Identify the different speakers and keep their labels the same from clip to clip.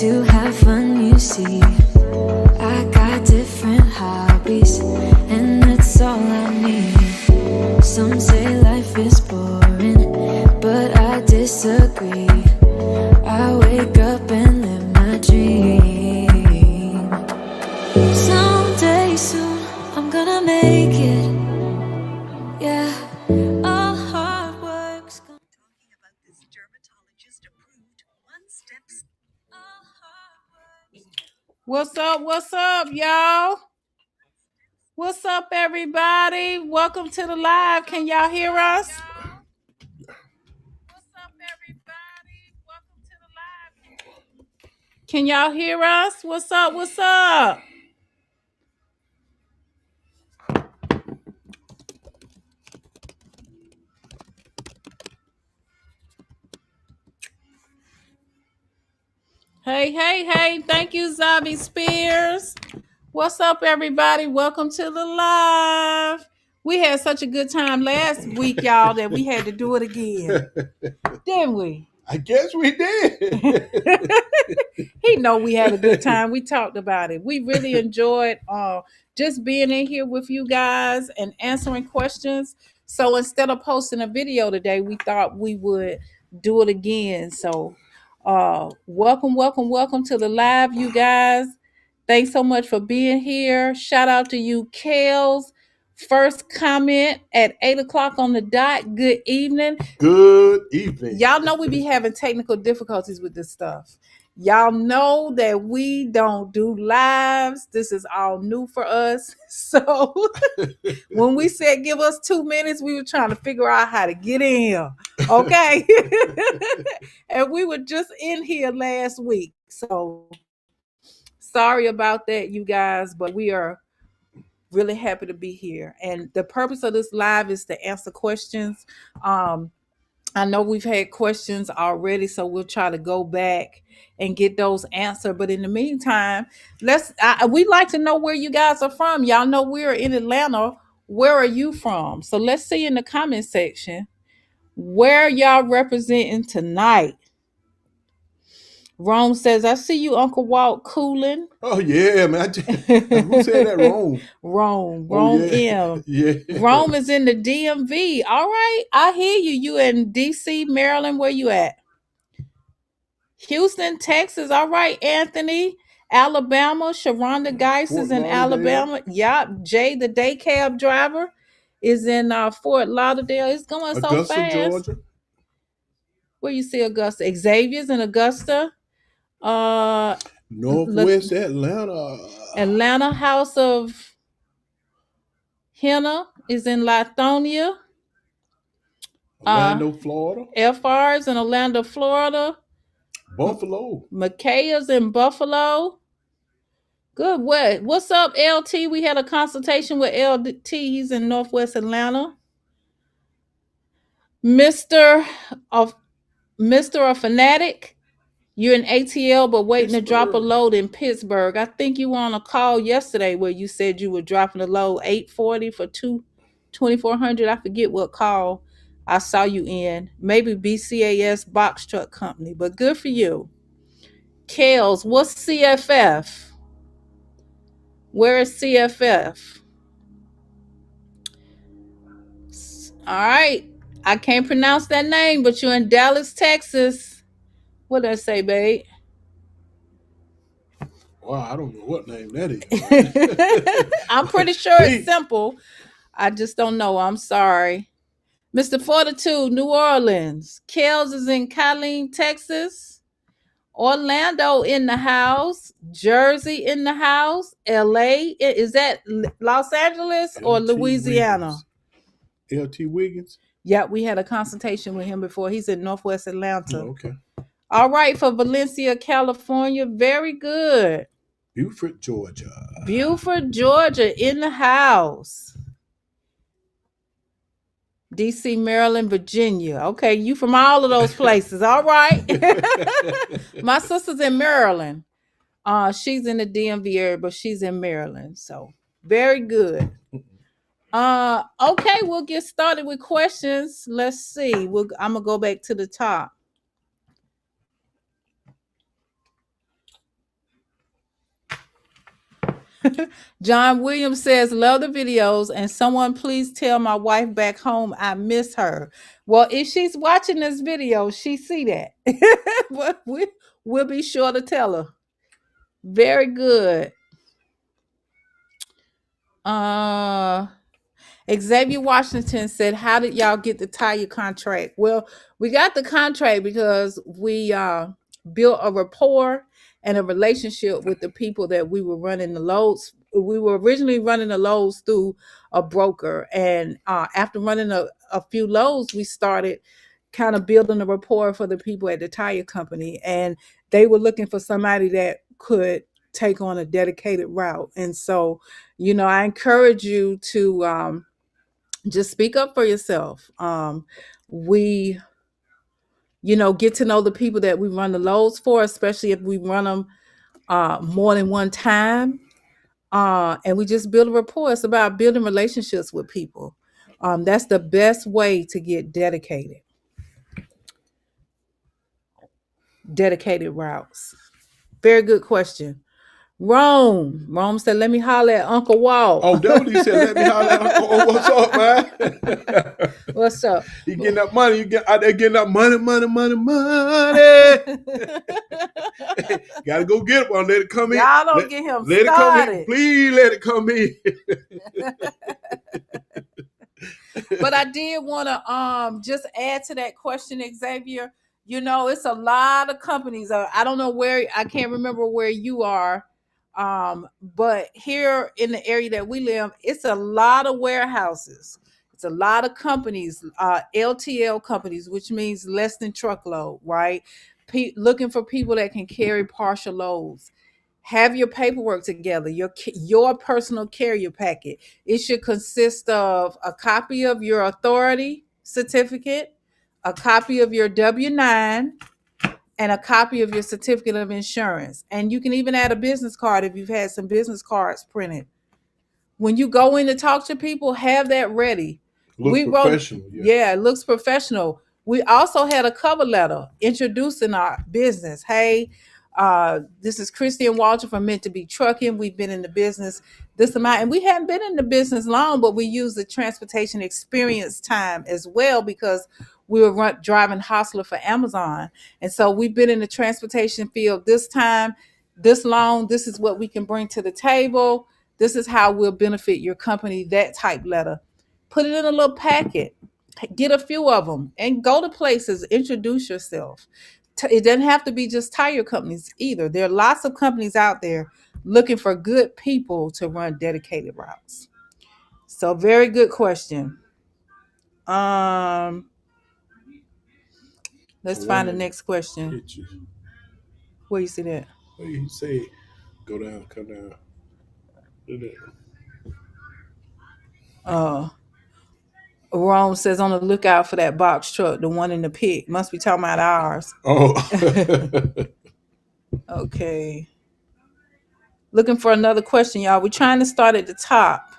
Speaker 1: to have fun, you see. I got different hobbies, and that's all I need. Some say life is boring, but I disagree. I wake up and live my dream. Someday soon, I'm gonna make it. Yeah, all hard work's gonna...
Speaker 2: Talking about this dermatologist-approved one-step...
Speaker 1: All hard work's...
Speaker 3: What's up, y'all? What's up, everybody? Welcome to the live. Can y'all hear us? What's up, everybody? Welcome to the live. Can y'all hear us? What's up? What's up? Hey. Thank you, Zabi Spears. What's up, everybody? Welcome to the live. We had such a good time last week, y'all, that we had to do it again. Didn't we?
Speaker 4: I guess we did.
Speaker 3: He know we had a good time. We talked about it. We really enjoyed just being in here with you guys and answering questions. So instead of posting a video today, we thought we would do it again. So welcome to the live, you guys. Thanks so much for being here. Shout out to you, Kels. First comment at 8:00 on the dot. Good evening.
Speaker 4: Good evening.
Speaker 3: Y'all know we be having technical difficulties with this stuff. Y'all know that we don't do lives. This is all new for us. So when we said give us 2 minutes, we were trying to figure out how to get in. Okay. And we were just in here last week. So sorry about that, you guys, but we are really happy to be here. And the purpose of this live is to answer questions. I know we've had questions already, so we'll try to go back and get those answered. But in the meantime, we'd like to know where you guys are from. Y'all know we're in Atlanta. Where are you from? So let's see in the comment section where y'all representing tonight. Rome says, I see you, Uncle Walt, cooling.
Speaker 4: Oh, yeah, man. Who said that?
Speaker 3: Rome
Speaker 4: yeah.
Speaker 3: M.
Speaker 4: Yeah.
Speaker 3: Rome is in the DMV. All right. I hear you. You in DC, Maryland. Where you at? Houston, Texas. All right, Anthony. Alabama. Sharonda Geis is in Alabama. Yep. Jay, the day cab driver, is in Fort Lauderdale. It's going so fast.
Speaker 4: Georgia.
Speaker 3: Where you see Augusta? Xavier's in Augusta.
Speaker 4: Northwest Atlanta.
Speaker 3: Atlanta House of Henna is in Lithonia.
Speaker 4: Orlando, Florida.
Speaker 3: FR is in Orlando, Florida.
Speaker 4: Buffalo.
Speaker 3: McKay's in Buffalo. Good. What's up, LT? We had a consultation with LT. He's in Northwest Atlanta. Mr. a Fanatic. You're in ATL, but waiting to drop a load in Pittsburgh. I think you were on a call yesterday where you said you were dropping a load $840 for 2,400. I forget what call I saw you in. Maybe BCAS Boxtruck Company, but good for you. Kels, what's CFF? Where is CFF? All right. I can't pronounce that name, but you're in Dallas, Texas. What did I say, babe?
Speaker 4: Wow, I don't know what name that is.
Speaker 3: I'm pretty sure it's simple. I just don't know. I'm sorry. Mr. Fortitude, New Orleans. Kels is in Colleen, Texas. Orlando in the house. Jersey in the house. LA. Is that Los Angeles or Louisiana?
Speaker 4: LT Wiggins?
Speaker 3: Yeah, we had a consultation with him before. He's in Northwest Atlanta.
Speaker 4: Oh, okay.
Speaker 3: All right, for Valencia, California. Very good.
Speaker 4: Beaufort, Georgia.
Speaker 3: Beaufort, Georgia in the house. DC, Maryland, Virginia. Okay, you from all of those places. All right. My sister's in Maryland. She's in the DMV area, but she's in Maryland. So very good. Okay, we'll get started with questions. Let's see. I'm gonna go back to the top. John Williams says, love the videos, and someone please tell my wife back home I miss her. Well, if she's watching this video, she see that. But we'll be sure to tell her. Very good. Xavier Washington said, how did y'all get the tire contract? Well, we got the contract because we built a rapport and a relationship with the people that we were running the loads. We were originally running the loads through a broker. And after running a few loads, we started kind of building a rapport for the people at the tire company. And they were looking for somebody that could take on a dedicated route. And so, I encourage you to just speak up for yourself. We, get to know the people that we run the loads for, especially if we run them more than one time. And we just build a rapport. It's about building relationships with people. That's the best way to get dedicated routes. Very good question. Rome said, let me holler at Uncle Walt.
Speaker 4: Oh, that's what he said. Let me holler at Uncle. Oh, what's up, man?
Speaker 3: What's up?
Speaker 4: He getting that money. You get out there getting that money. Gotta go get it. Well, let it come in.
Speaker 3: Y'all don't get him
Speaker 4: let
Speaker 3: started.
Speaker 4: It come in. Please let it come in.
Speaker 3: But I did want to just add to that question, Xavier. It's a lot of companies. I don't know where, I can't remember where you are. But here in the area that we live, it's a lot of warehouses. It's a lot of companies, LTL companies, which means less than truckload, right? Looking for people that can carry partial loads. Have your paperwork together, your personal carrier packet. It should consist of a copy of your authority certificate, a copy of your W-9, and a copy of your certificate of insurance. And you can even add a business card if you've had some business cards printed. When you go in to talk to people, have that ready.
Speaker 4: Professional.
Speaker 3: Yeah, it looks professional. We also had a cover letter introducing our business. Hey, this is Christy and Walter from Meant to Be Trucking. We've been in the business this amount, and we haven't been in the business long, but we use the transportation experience time as well because we were driving Hostler for Amazon. And so we've been in the transportation field this time, this long. This is what we can bring to the table. This is how we'll benefit your company, that type letter. Put it in a little packet. Get a few of them and go to places. Introduce yourself. It doesn't have to be just tire companies either. There are lots of companies out there looking for good people to run dedicated routes. So very good question. Let's find the next question. Where you see that?
Speaker 4: What do you say? Go down, come down. Do that.
Speaker 3: Rome says on the lookout for that box truck, the one in the pit. Must be talking about ours.
Speaker 4: Oh.
Speaker 3: Okay. Looking for another question, y'all. We're trying to start at the top.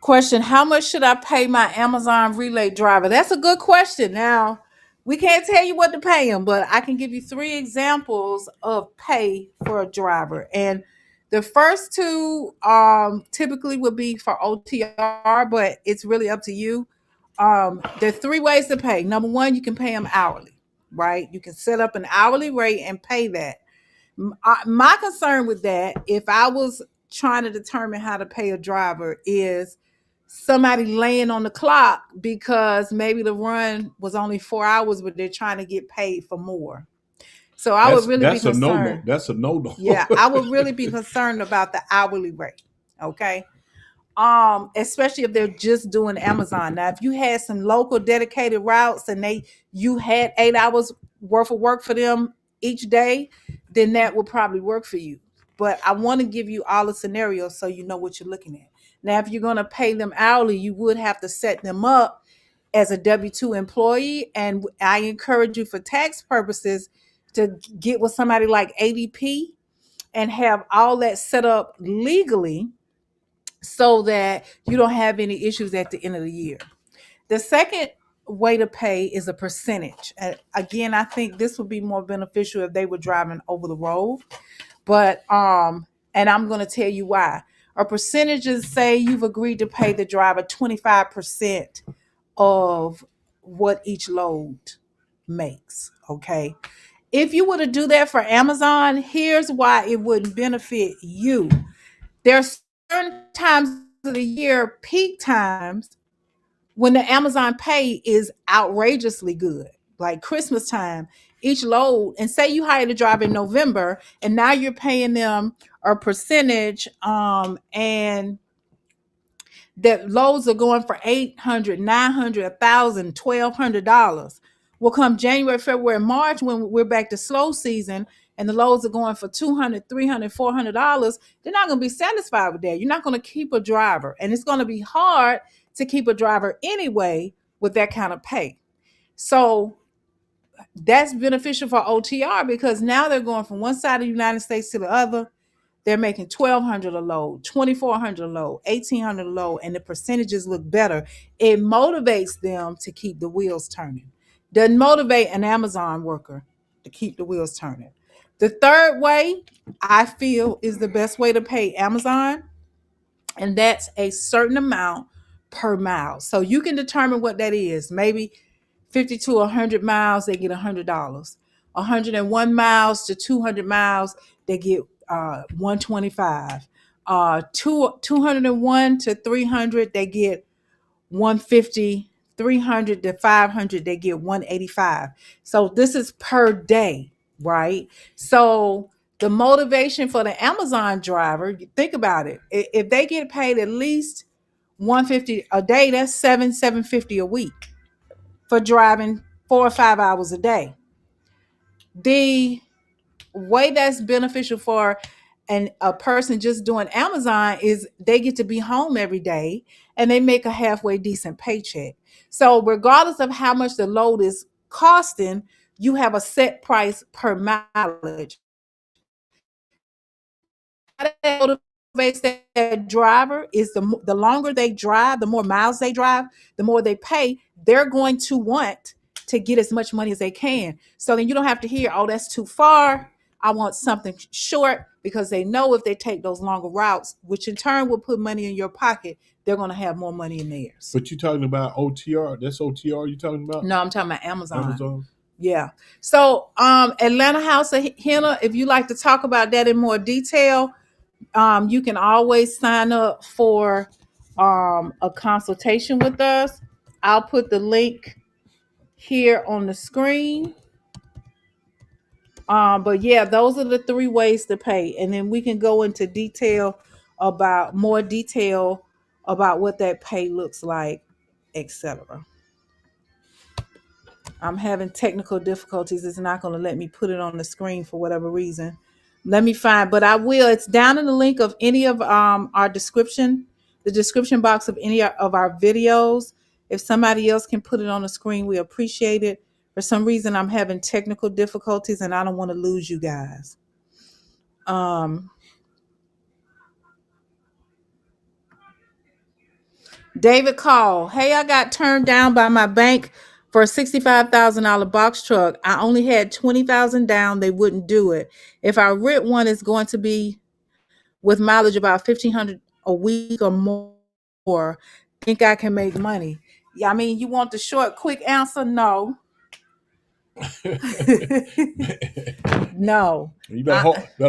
Speaker 3: Question, how much should I pay my Amazon relay driver? That's a good question. Now, we can't tell you what to pay him, but I can give you 3 examples of pay for a driver. And the first 2 typically would be for OTR, but it's really up to you. There are 3 ways to pay. Number 1, you can pay them hourly, right? You can set up an hourly rate and pay that. My concern with that, if I was trying to determine how to pay a driver, is somebody laying on the clock because maybe the run was only 4 hours, but they're trying to get paid for more. So I would really be concerned.
Speaker 4: That's a no-no.
Speaker 3: Yeah, I would really be concerned about the hourly rate. Okay. Especially if they're just doing Amazon. Now, if you had some local dedicated routes and you had 8 hours worth of work for them each day, then that would probably work for you. But I want to give you all the scenarios so you know what you're looking at. Now, if you're going to pay them hourly, you would have to set them up as a W-2 employee. And I encourage you, for tax purposes, to get with somebody like ADP and have all that set up legally so that you don't have any issues at the end of the year. The second way to pay is a percentage. Again, I think this would be more beneficial if they were driving over the road. But and And I'm going to tell you why. Our percentages say you've agreed to pay the driver 25% of what each load makes. Okay. If you were to do that for Amazon, here's why it wouldn't benefit you. There's certain times of the year, peak times, when the Amazon pay is outrageously good, like Christmas time, each load, and say you hired a driver in November and now you're paying them a percentage, and that loads are going for 800, 900, 1,000, $1,200. Will come January, February, March, when we're back to slow season and the loads are going for $200, $300, $400, they're not going to be satisfied with that. You're not going to keep a driver, and it's going to be hard to keep a driver anyway with that kind of pay. So that's beneficial for OTR because now they're going from one side of the United States to the other. They're making $1,200 a load, $2,400 a load, $1,800 a load, and the percentages look better. It motivates them to keep the wheels turning. Doesn't motivate an Amazon worker to keep the wheels turning. The third way I feel is the best way to pay Amazon, and that's a certain amount per mile. So you can determine what that is. Maybe 50 to 100 miles, they get $100. 101 miles to 200 miles, they get 125. 201 to 300, they get 150. 300 to 500, they get 185. So this is per day, right? So the motivation for the Amazon driver, think about it. If they get paid at least 150 a day, that's 750 a week for driving 4 or 5 hours a day. The way that's beneficial for a person just doing Amazon is they get to be home every day and they make a halfway decent paycheck. So regardless of how much the load is costing, you have a set price per mileage. That motivates that driver is the longer they drive, the more miles they drive, the more they pay. They're going to want to get as much money as they can. So then you don't have to hear, oh, that's too far. I want something short, because they know if they take those longer routes, which in turn will put money in your pocket, they're going to have more money in theirs.
Speaker 4: But you're talking about OTR. That's OTR you're talking about?
Speaker 3: No, I'm talking about Amazon.
Speaker 4: Amazon.
Speaker 3: Yeah. So Atlanta House of Henna, if you like to talk about that in more detail, you can always sign up for a consultation with us. I'll put the link here on the screen. But yeah, those are the 3 ways to pay, and then we can go into more detail about what that pay looks like, etc. I'm having technical difficulties. It's not going to let me put it on the screen for whatever reason. Let me find, but I will. It's down in the link of any of our description, the description box of any of our videos. If somebody else can put it on the screen, we appreciate it. For some reason, I'm having technical difficulties and I don't want to lose you guys. David called. Hey, I got turned down by my bank for a $65,000 box truck. I only had $20,000 down. They wouldn't do it. If I rent one, it's going to be with mileage about $1,500 a week or more. Think I can make money? Yeah, I mean, you want the short, quick answer? No. No.
Speaker 4: You better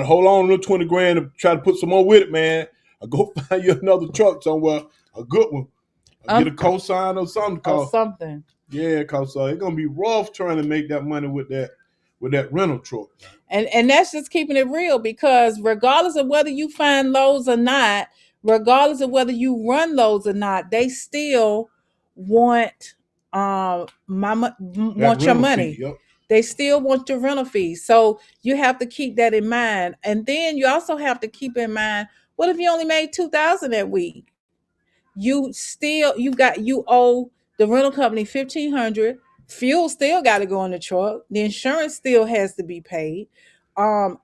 Speaker 4: hold on to 20 grand and try to put some more with it, man. Or go find you another truck somewhere, a good one. Or get a cosign or something.
Speaker 3: Or something.
Speaker 4: Yeah, because it's going to be rough trying to make that money with that rental truck.
Speaker 3: And that's just keeping it real, because regardless of whether you find loads or not, regardless of whether you run loads or not, they still want your money.
Speaker 4: Fee, yep.
Speaker 3: They still want your rental fees. So you have to keep that in mind. And then you also have to keep in mind, what if you only made $2,000 that week? You owe the rental company $1,500. Fuel still got to go in the truck. The insurance still has to be paid. I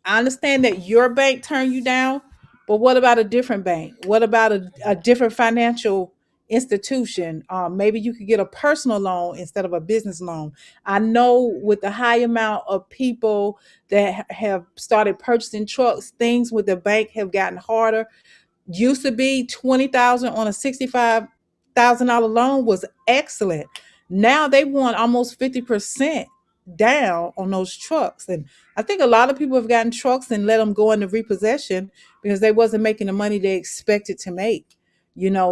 Speaker 3: understand that your bank turned you down, but what about a different bank? What about a different financial institution. Maybe you could get a personal loan instead of a business loan. I know with the high amount of people that have started purchasing trucks, things with the bank have gotten harder. Used to be 20,000 on a $65,000 loan was excellent. Now they want almost 50% down on those trucks. And I think a lot of people have gotten trucks and let them go into repossession because they wasn't making the money they expected to make.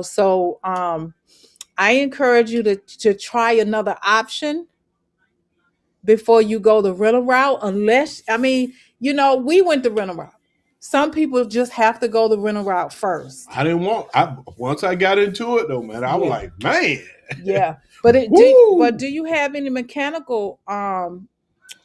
Speaker 3: So I encourage you to try another option before you go the rental route. Unless, I mean, we went the rental route. Some people just have to go the rental route first.
Speaker 4: I didn't want. Once I got into it though, man, I was
Speaker 3: Yeah.
Speaker 4: like, man,
Speaker 3: Yeah. But
Speaker 4: woo.
Speaker 3: do you have any mechanical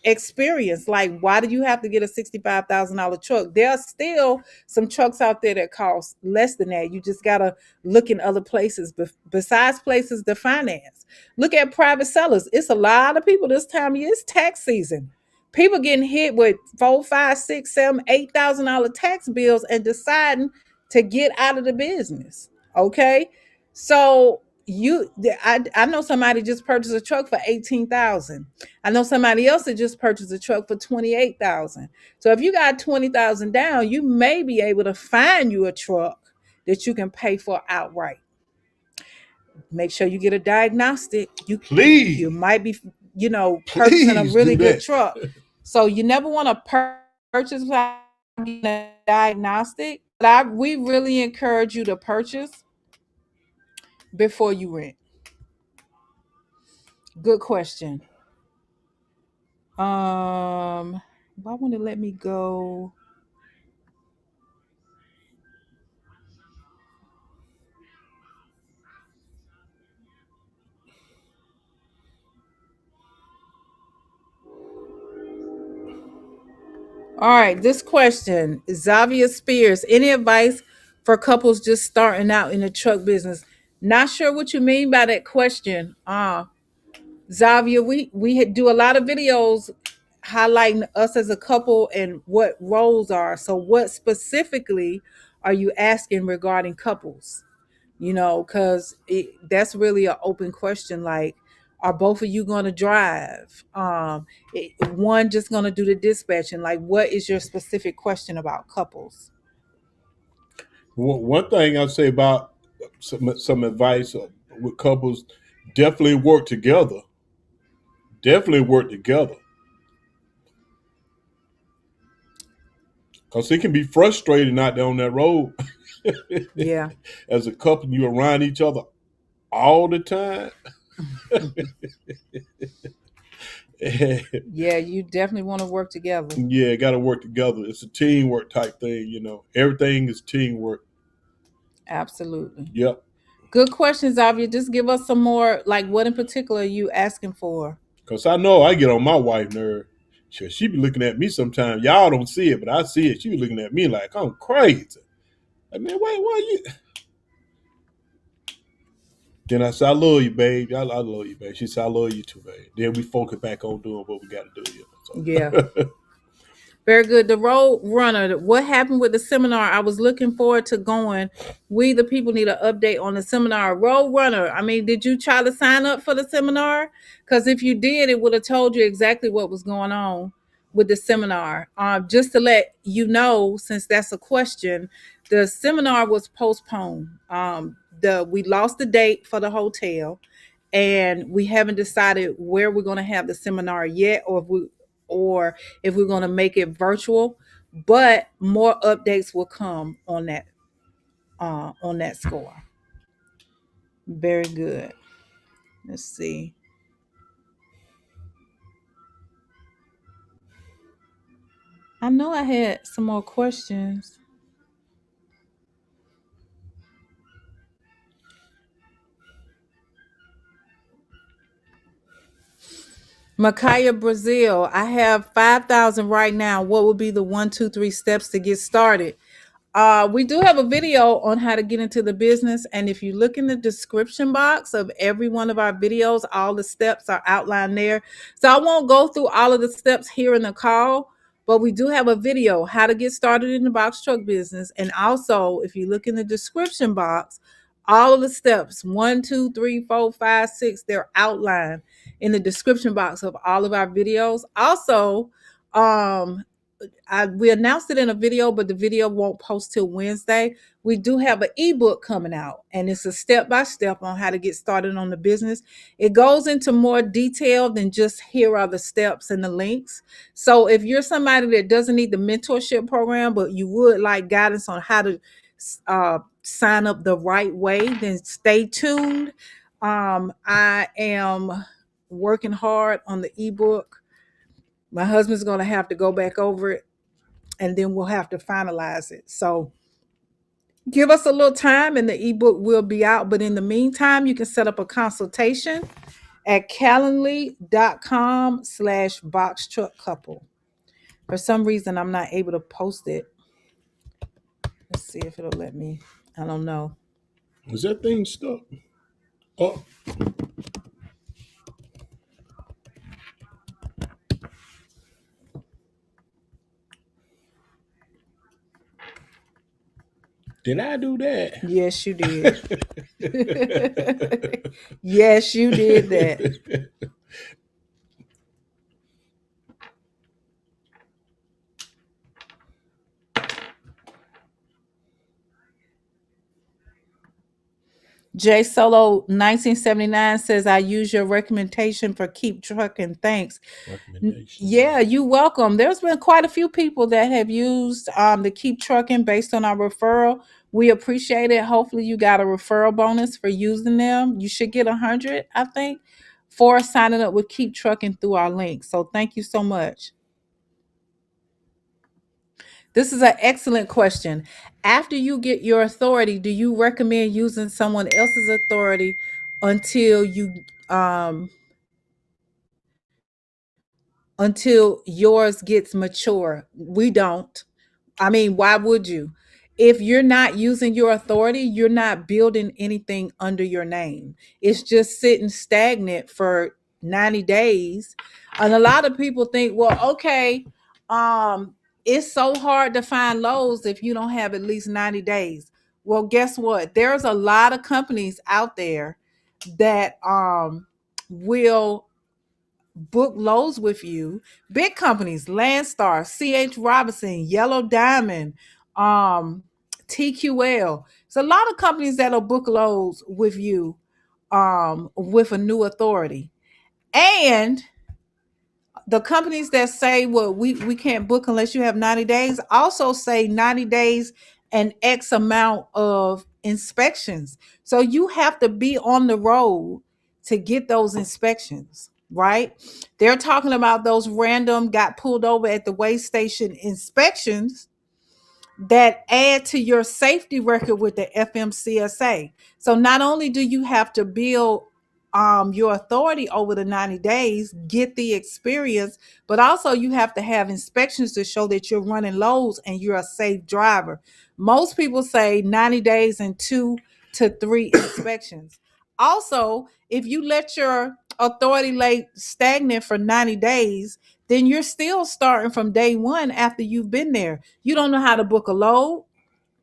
Speaker 3: experience? Like, why do you have to get a $65,000 truck? There are still some trucks out there that cost less than that. You just gotta look in other places besides places to finance. Look at private sellers. It's a lot of people this time of year. It's tax season. People getting hit with $4, $5, $6, $7, $8,000 tax bills and deciding to get out of the business. Okay, so I know somebody just purchased a truck for 18,000. I know somebody else that just purchased a truck for 28,000. So if you got 20,000 down, you may be able to find you a truck that you can pay for outright. Make sure you get a diagnostic.
Speaker 4: Please,
Speaker 3: You might be, purchasing a
Speaker 4: please
Speaker 3: really
Speaker 4: do
Speaker 3: good
Speaker 4: that.
Speaker 3: truck. So you never want to purchase without getting a diagnostic. But we really encourage you to purchase before you rent. Good question. Why won't it let me go? All right, this question, Xavier Spears. Any advice for couples just starting out in the truck business? Not sure what you mean by that question. Xavier, we do a lot of videos highlighting us as a couple and what roles are. So what specifically are you asking regarding couples? Because that's really an open question. Like, are both of you going to drive? One just going to do the dispatching? Like, what is your specific question about couples?
Speaker 4: One thing I'd say about some advice with couples: definitely work together. Definitely work together, because it can be frustrating out there on that road.
Speaker 3: Yeah.
Speaker 4: As a couple, you around each other all the time.
Speaker 3: Yeah, you definitely want to work together.
Speaker 4: Yeah, got to work together. It's a teamwork type thing, Everything is teamwork.
Speaker 3: Absolutely.
Speaker 4: Yep.
Speaker 3: Good questions, Xavier. Just give us some more. Like, what in particular are you asking for?
Speaker 4: Because I know I get on my wife nerve. She be looking at me sometimes. Y'all don't see it, but I see it. She be looking at me like I'm crazy. Like, man, wait, why you? Then I said, I love you, babe. I love you, babe. She said, I love you too, babe. Then we focus back on doing what we got to do.
Speaker 3: Yeah.
Speaker 4: So.
Speaker 3: Very good. The road runner. What happened with the seminar? I was looking forward to going. We the people need an update on the seminar. Road runner. I mean, did you try to sign up for the seminar? Because if you did, it would have told you exactly what was going on with the seminar. Just to let you know, since that's a question, the seminar was postponed. We lost the date for the hotel, and we haven't decided where we're going to have the seminar yet, or if we're going to make it virtual. But more updates will come on that score. Very good. Let's see. I know I had some more questions. Makaya Brazil, I have 5,000 right now. What would be the 1, 2, 3 steps to get started? We do have a video on how to get into the business. And if you look in the description box of every one of our videos, all the steps are outlined there. So I won't go through all of the steps here in the call, but we do have a video, how to get started in the box truck business. And also, if you look in the description box, All of the steps, 1, 2, 3, 4, 5, 6, they're outlined in the description box of all of our videos. Also, um, we announced it in a video, but the video won't post till Wednesday. We do have an ebook coming out, and it's a step-by-step on how to get started on the business. It goes into more detail than just here are the steps and the links. So if you're somebody that doesn't need the mentorship program, but you would like guidance on how to sign up the right way, then stay tuned. I am working hard on the ebook. My husband's going to have to go back over it, and then we'll have to finalize it. So give us a little time and the ebook will be out. But in the meantime, you can set up a consultation at calendly.com/boxtruck couple. For some reason, I'm not able to post it. Let's see if it'll let me. I don't know.
Speaker 4: Is that thing stuck? Oh. Did I do that?
Speaker 3: Yes, you did. Yes, you did that. J Solo 1979 says, I use your recommendation for Keep Trucking. Thanks. Yeah, you're welcome. There's been quite a few people that have used the Keep Trucking based on our referral. We appreciate it. Hopefully you got a referral bonus for using them. You should get 100, I think, for signing up with Keep Trucking through our link. So thank you so much. This is an excellent question. After you get your authority, do you recommend using someone else's authority until yours gets mature? We don't. I mean, why would you? If you're not using your authority, you're not building anything under your name. It's just sitting stagnant for 90 days. And a lot of people think, well, okay, it's so hard to find lows if you don't have at least 90 days. Well, guess what? There's a lot of companies out there that will book lows with you. Big companies, Landstar, CH Robinson, Yellow Diamond, TQL. It's a lot of companies that'll book lows with you with a new authority. And the companies that say, well, we can't book unless you have 90 days, also say 90 days and X amount of inspections. So you have to be on the road to get those inspections, right? They're talking about those random got pulled over at the weigh station inspections that add to your safety record with the FMCSA. So not only do you have to build your authority over the 90 days, get the experience, but also you have to have inspections to show that you're running loads and you're a safe driver. Most people say 90 days and 2 to 3 inspections. Also, if you let your authority lay stagnant for 90 days, then you're still starting from day one after you've been there. You don't know how to book a load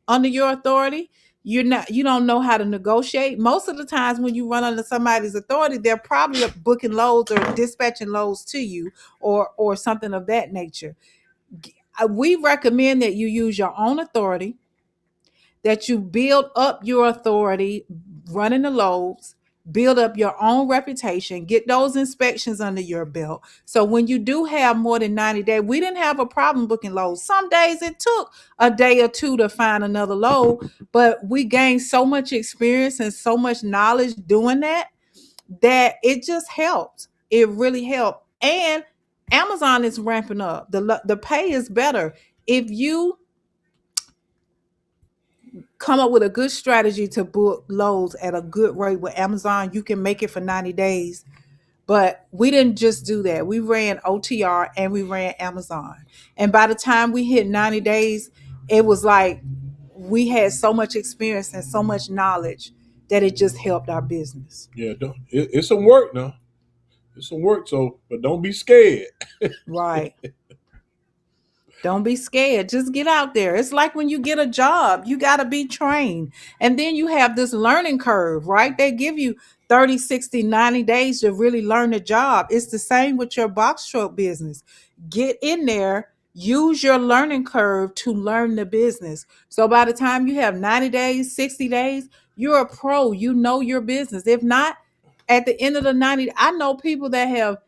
Speaker 3: under your authority. You don't know how to negotiate. Most of the times when you run under somebody's authority, they're probably booking loads or dispatching loads to you or something of that nature. We recommend that you use your own authority, that you build up your authority running the loads, build up your own reputation, get those inspections under your belt. So when you do have more than 90 days, we didn't have a problem booking loads. Some days it took a day or two to find another load, but we gained so much experience and so much knowledge doing that it just helped. It really helped. And Amazon is ramping up. The pay is better. If you come up with a good strategy to book loads at a good rate with Amazon, you can make it for 90 days. But we didn't just do that. We ran OTR and we ran Amazon. And by the time we hit 90 days, it was like we had so much experience and so much knowledge that it just helped our business.
Speaker 4: Yeah, it's some work now. It's some work, but don't be scared.
Speaker 3: Right. Don't be scared. Just get out there. It's like when you get a job, you got to be trained. And then you have this learning curve, right? They give you 30, 60, 90 days to really learn the job. It's the same with your box truck business. Get in there, use your learning curve to learn the business. So by the time you have 90 days, 60 days, you're a pro. You know your business. If not, at the end of the 90, I know people that have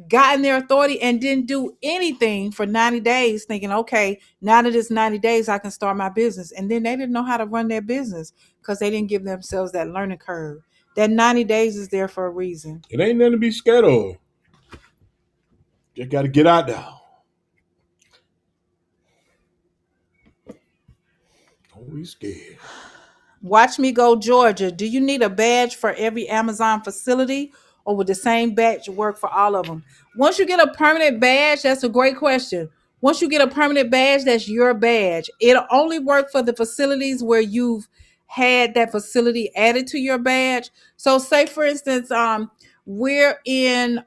Speaker 3: gotten their authority and didn't do anything for 90 days thinking, okay, now that it's 90 days, I can start my business. And then they didn't know how to run their business because they didn't give themselves that learning curve. That 90 days is there for a reason.
Speaker 4: It ain't nothing to be scared of. Just got to get out there. Don't be scared.
Speaker 3: Watch Me Go Georgia. Do you need a badge for every Amazon facility, or would the same badge work for all of them? Once you get a permanent badge, that's a great question. Once you get a permanent badge, that's your badge. It'll only work for the facilities where you've had that facility added to your badge. So say for instance, we're in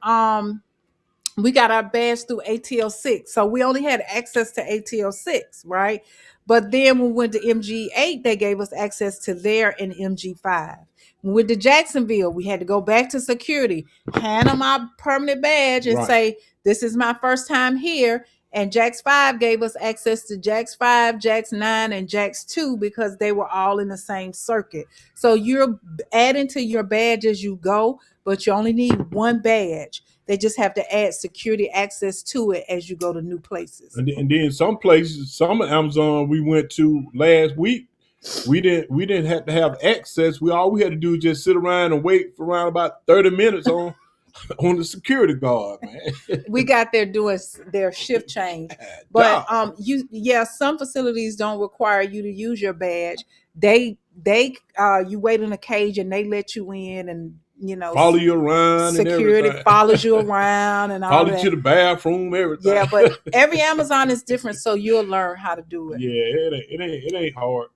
Speaker 3: we got our badge through ATL6. So we only had access to ATL6, right? But then when we went to MG8, they gave us access to their in MG5. When we went to Jacksonville, we had to go back to security, hand them our permanent badge and
Speaker 4: Right.
Speaker 3: say, this is my first time here. And Jax 5 gave us access to Jax 5, Jax 9, and Jax 2 because they were all in the same circuit. So you're adding to your badge as you go, but you only need one badge. They just have to add security access to it as you go to new places.
Speaker 4: And then some places, some of Amazon we went to last week, we didn't have to have access. All we had to do was just sit around and wait for around about 30 minutes on the security guard, man.
Speaker 3: We got there doing their shift change. But some facilities don't require you to use your badge. They you wait in a cage and they let you in, and
Speaker 4: follow you around.
Speaker 3: Security
Speaker 4: and
Speaker 3: follows you around and all
Speaker 4: follow
Speaker 3: that.
Speaker 4: you to the bathroom, everything.
Speaker 3: Yeah, but every Amazon is different, so you'll learn how to do it.
Speaker 4: Yeah, it ain't hard.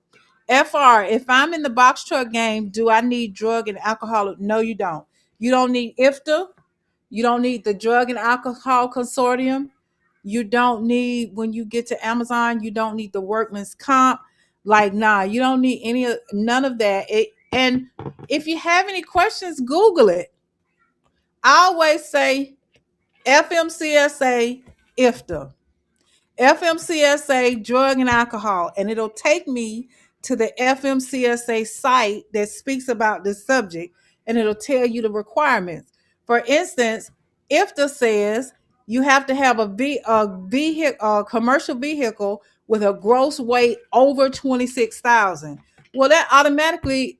Speaker 3: FR, if I'm in the box truck game, do I need drug and alcohol? No, you don't. You don't need IFTA. You don't need the Drug and Alcohol Consortium. You don't need, when you get to Amazon, you don't need the workman's comp. Like, nah, you don't need none of that. And if you have any questions, Google it. I always say FMCSA, IFTA. FMCSA, drug and alcohol. And it'll take me to the FMCSA site that speaks about this subject, and it'll tell you the requirements. For instance, IFTA says you have to have a commercial vehicle with a gross weight over 26,000. Well, that automatically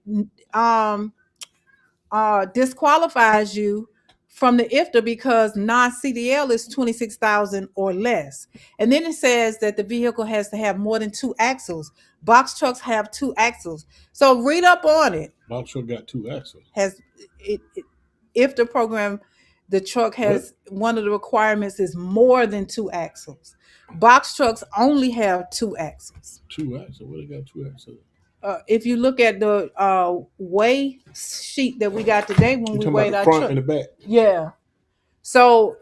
Speaker 3: disqualifies you from the IFTA because non-CDL is 26,000 or less. And then it says that the vehicle has to have more than 2 axles. Box trucks have 2 axles. So read up on it.
Speaker 4: Box truck got 2 axles.
Speaker 3: IFTA program, the truck has one of the requirements is more than 2 axles. Box trucks only have 2 axles.
Speaker 4: 2 axles? What they got 2 axles?
Speaker 3: If you look at the weigh sheet that we got today when we weighed our
Speaker 4: front
Speaker 3: truck,
Speaker 4: and the back.
Speaker 3: Yeah. So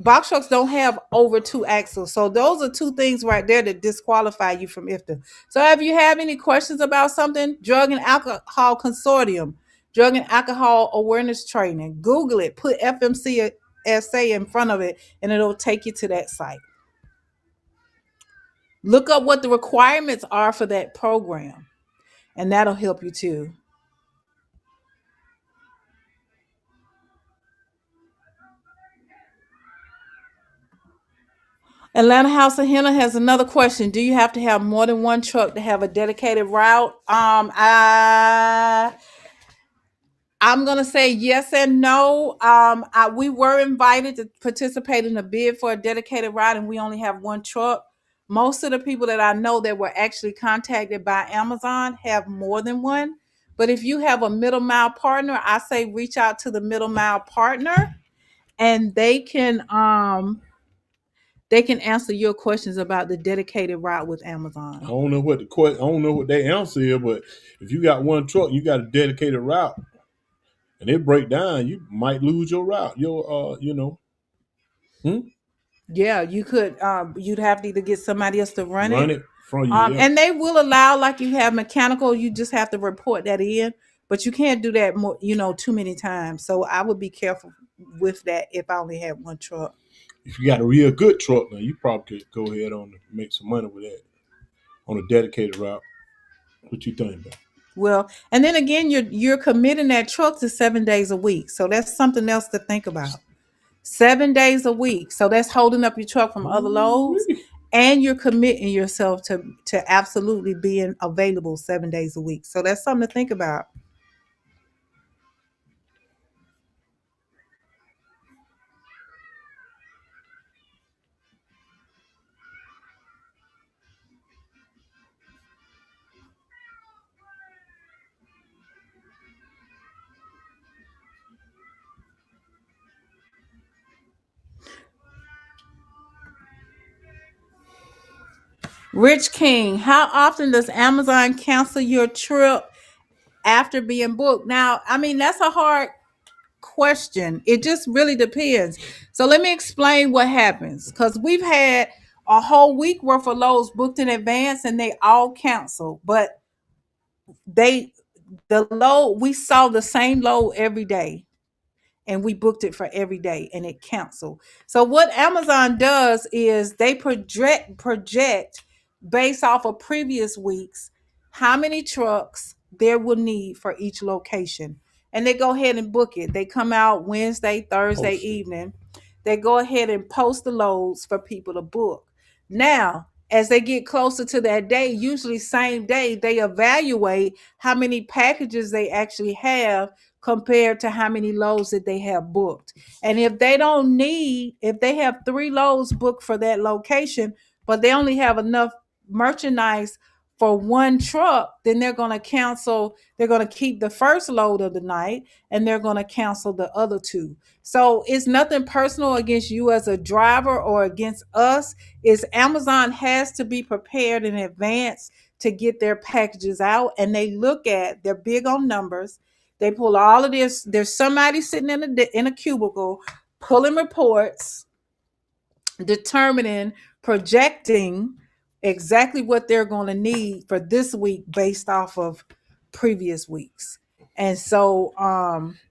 Speaker 3: box trucks don't have over 2 axles. So those are 2 things right there that disqualify you from IFTA. So if you have any questions about something, Drug and Alcohol Consortium, Drug and Alcohol Awareness Training, Google it, put FMCSA in front of it, and it'll take you to that site. Look up what the requirements are for that program, and that'll help you too. Atlanta House of Henna has another question. Do you have to have more than one truck to have a dedicated route? I'm going to say yes and no. We were invited to participate in a bid for a dedicated route, and we only have one truck. Most of the people that I know that were actually contacted by Amazon have more than one. But if you have a middle mile partner, I say reach out to the middle mile partner, and they can answer your questions about the dedicated route with Amazon.
Speaker 4: I don't know what their answer is, but if you got one truck, you got a dedicated route, and it break down, you might lose your route.
Speaker 3: Yeah, you could. You'd have to either get somebody else to run
Speaker 4: Run
Speaker 3: it.
Speaker 4: it from you. Yeah.
Speaker 3: And they will allow, like you have mechanical. You just have to report that in, but you can't do that more. Too many times. So I would be careful with that if I only had one truck.
Speaker 4: If you got a real good truck, now you probably could go ahead on and make some money with that on a dedicated route. What you think about?
Speaker 3: Well, and then again, you're committing that truck to 7 days a week. So that's something else to think about. 7 days a week. So that's holding up your truck from other loads.
Speaker 4: Ooh-wee.
Speaker 3: And you're committing yourself to absolutely being available 7 days a week. So that's something to think about. Rich King, how often does Amazon cancel your trip after being booked? Now, I mean, that's a hard question. It just really depends. So let me explain what happens, because we've had a whole week worth of loads booked in advance and they all canceled. But the load, we saw the same load every day and we booked it for every day and it canceled. So what Amazon does is they project based off of previous weeks how many trucks there will need for each location. And they go ahead and book it. They come out Wednesday, Thursday
Speaker 4: Post it.
Speaker 3: evening. They go ahead and post the loads for people to book. Now, as they get closer to that day, usually same day, they evaluate how many packages they actually have compared to how many loads that they have booked. And if they have 3 loads booked for that location, but they only have enough merchandise for one truck, then they're going to cancel. They're going to keep the first load of the night and they're going to cancel the other 2. So it's nothing personal against you as a driver or against us. Is Amazon has to be prepared in advance to get their packages out, and they're big on numbers. They pull all of this. There's somebody sitting in a cubicle pulling reports, determining, projecting exactly what they're going to need for this week based off of previous weeks. And so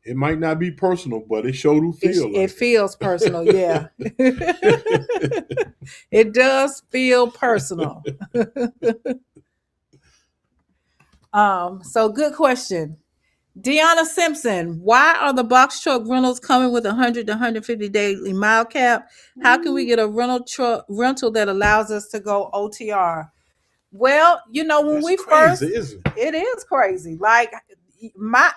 Speaker 4: It might not be personal, but it sure do feel
Speaker 3: it feels personal. Yeah. It does feel personal. So good question. Deanna Simpson, why are the box truck rentals coming with 100 to 150 daily mile cap? How can we get a rental that allows us to go OTR? Well, when
Speaker 4: That's
Speaker 3: we
Speaker 4: crazy,
Speaker 3: first,
Speaker 4: isn't it?
Speaker 3: it is crazy. Like my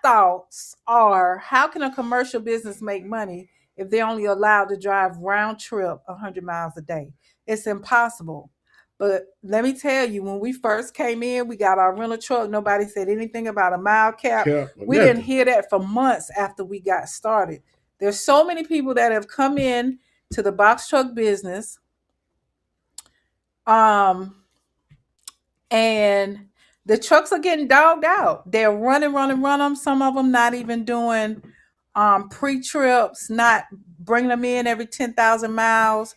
Speaker 3: thoughts are, how can a commercial business make money if they're only allowed to drive round trip 100 miles a day? It's impossible. But let me tell you, when we first came in, we got our rental truck. Nobody said anything about a mile cap. We didn't hear that for months after we got started. There's so many people that have come in to the box truck business. And the trucks are getting dogged out. They're running. Some of them not even doing pre-trips, not bringing them in every 10,000 miles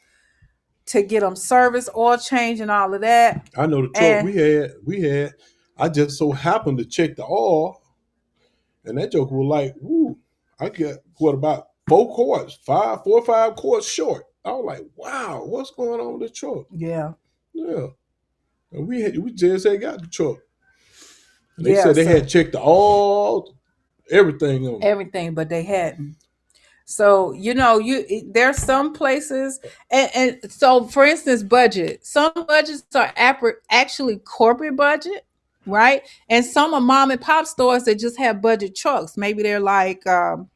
Speaker 3: to get them service, oil change, and all of that.
Speaker 4: I know the truck we had. I just so happened to check the oil, and that joke was like, "Woo!" I got about 4 or 5 quarts short. I was like, "Wow, what's going on with the truck?"
Speaker 3: Yeah.
Speaker 4: And we just had got the truck. And they said they had checked the oil, everything on
Speaker 3: everything, but they hadn't. So there's some places, and so for instance, budget. Some budgets are actually corporate budget, right? And some are mom and pop stores that just have budget trucks. Maybe they're like have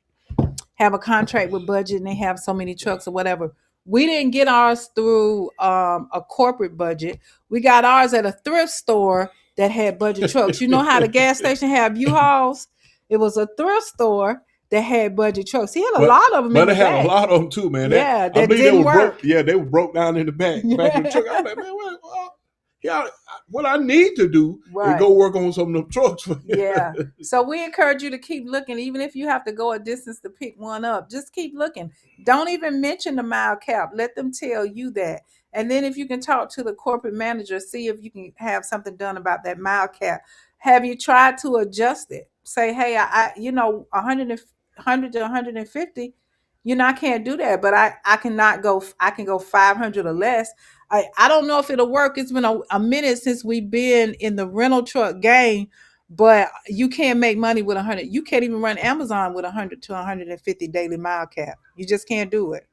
Speaker 3: a contract with budget and they have so many trucks or whatever. We didn't get ours through a corporate budget. We got ours at a thrift store that had budget trucks. You know how the gas station have U-Hauls? It was a thrift store that had budget trucks. He had a lot of them.
Speaker 4: But they had a lot of them too, man.
Speaker 3: Yeah,
Speaker 4: I believe
Speaker 3: didn't work.
Speaker 4: They were broke down in the back of the truck. I was like, man, what? Yeah, what I need to do is
Speaker 3: Right.
Speaker 4: go work on some of them trucks.
Speaker 3: Yeah. So we encourage you to keep looking, even if you have to go a distance to pick one up. Just keep looking. Don't even mention the mile cap. Let them tell you that. And then if you can talk to the corporate manager, see if you can have something done about that mile cap. Have you tried to adjust it? Say, hey, I 100 to 150. I can't do that, but I cannot go. I can go 500 or less. I don't know if it'll work. It's been a minute since we've been in the rental truck game, but you can't make money with 100. You can't even run Amazon with 100 to 150 daily mile cap. You just can't do it.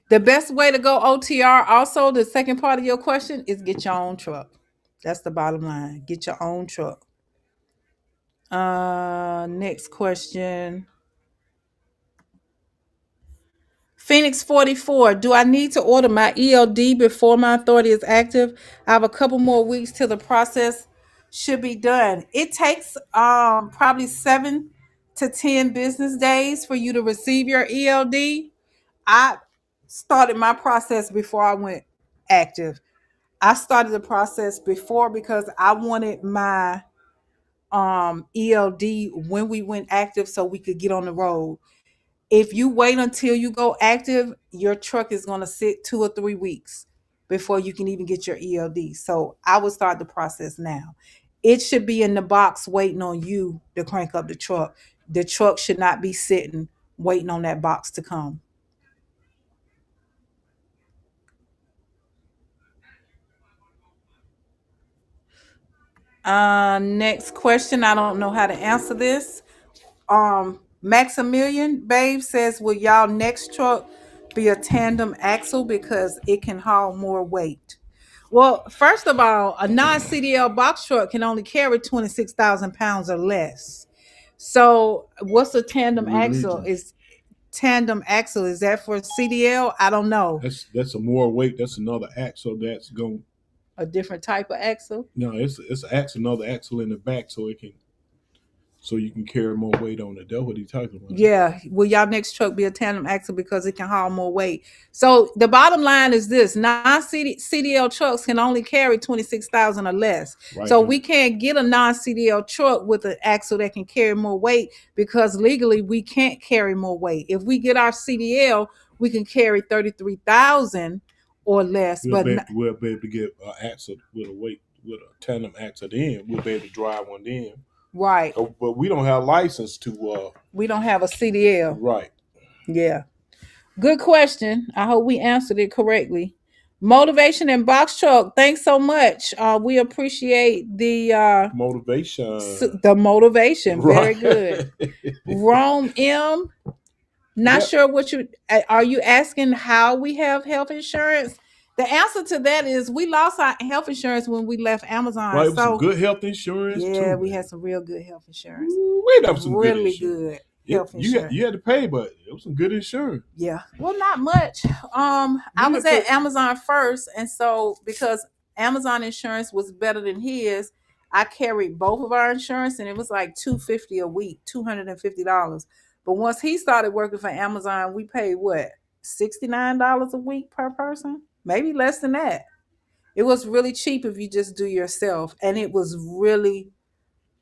Speaker 3: The best way to go OTR, also, the second part of your question, is get your own truck. That's the bottom line. Get your own truck. Next question. Phoenix 44. Do I need to order my ELD before my authority is active? I have a couple more weeks till the process should be done. It takes probably 7 to 10 business days for you to receive your ELD. I started my process before I went active. I started the process before because I wanted my ELD when we went active so we could get on the road. If you wait until you go active, your truck is going to sit 2 or 3 weeks before you can even get your ELD. So I would start the process now. It should be in the box waiting on you to crank up the truck. The truck should not be sitting waiting on that box to come. Next question. I don't know how to answer this. Maximilian Babe says, will y'all next truck be a tandem axle because it can haul more weight? Well, first of all, a non-CDL box truck can only carry 26,000 pounds or less. So what's a tandem axle?
Speaker 4: Religion.
Speaker 3: Is tandem axle, is that for CDL? I don't know.
Speaker 4: That's a more weight. That's another axle that's going.
Speaker 3: A different type of axle?
Speaker 4: No, it's axle, another axle in the back, so you can carry more weight on it. That's what he's talking about.
Speaker 3: Yeah. Will y'all next truck be a tandem axle because it can haul more weight? So the bottom line is this: non-CDL trucks can only carry 26,000 or less.
Speaker 4: Right.
Speaker 3: So we can't get a non-CDL truck with an axle that can carry more weight because legally we can't carry more weight. If we get our CDL, we can carry 33,000 or less.
Speaker 4: We'll be able to get an axle with a tandem axle. Then we'll be able to drive one then.
Speaker 3: Right.
Speaker 4: So, but we don't have license to.
Speaker 3: We don't have a CDL.
Speaker 4: Right.
Speaker 3: Yeah. Good question. I hope we answered it correctly. Motivation and Boxtruck, thanks so much. We appreciate the
Speaker 4: motivation.
Speaker 3: The motivation.
Speaker 4: Right.
Speaker 3: Very good. Rome M. Not sure what are you asking how we have health insurance? The answer to that is we lost our health insurance when we left Amazon.
Speaker 4: Right, some good health insurance.
Speaker 3: Yeah,
Speaker 4: too,
Speaker 3: we had some real good health insurance.
Speaker 4: We had some
Speaker 3: really
Speaker 4: good
Speaker 3: health insurance.
Speaker 4: You had to pay, but it was some good insurance.
Speaker 3: Yeah, well, not much. I was at Amazon first, and so because Amazon insurance was better than his, I carried both of our insurance, and it was like $250 a week, $250. But once he started working for Amazon, we paid what, $69 a week per person, maybe less than that. It was really cheap if you just do yourself, and it was really,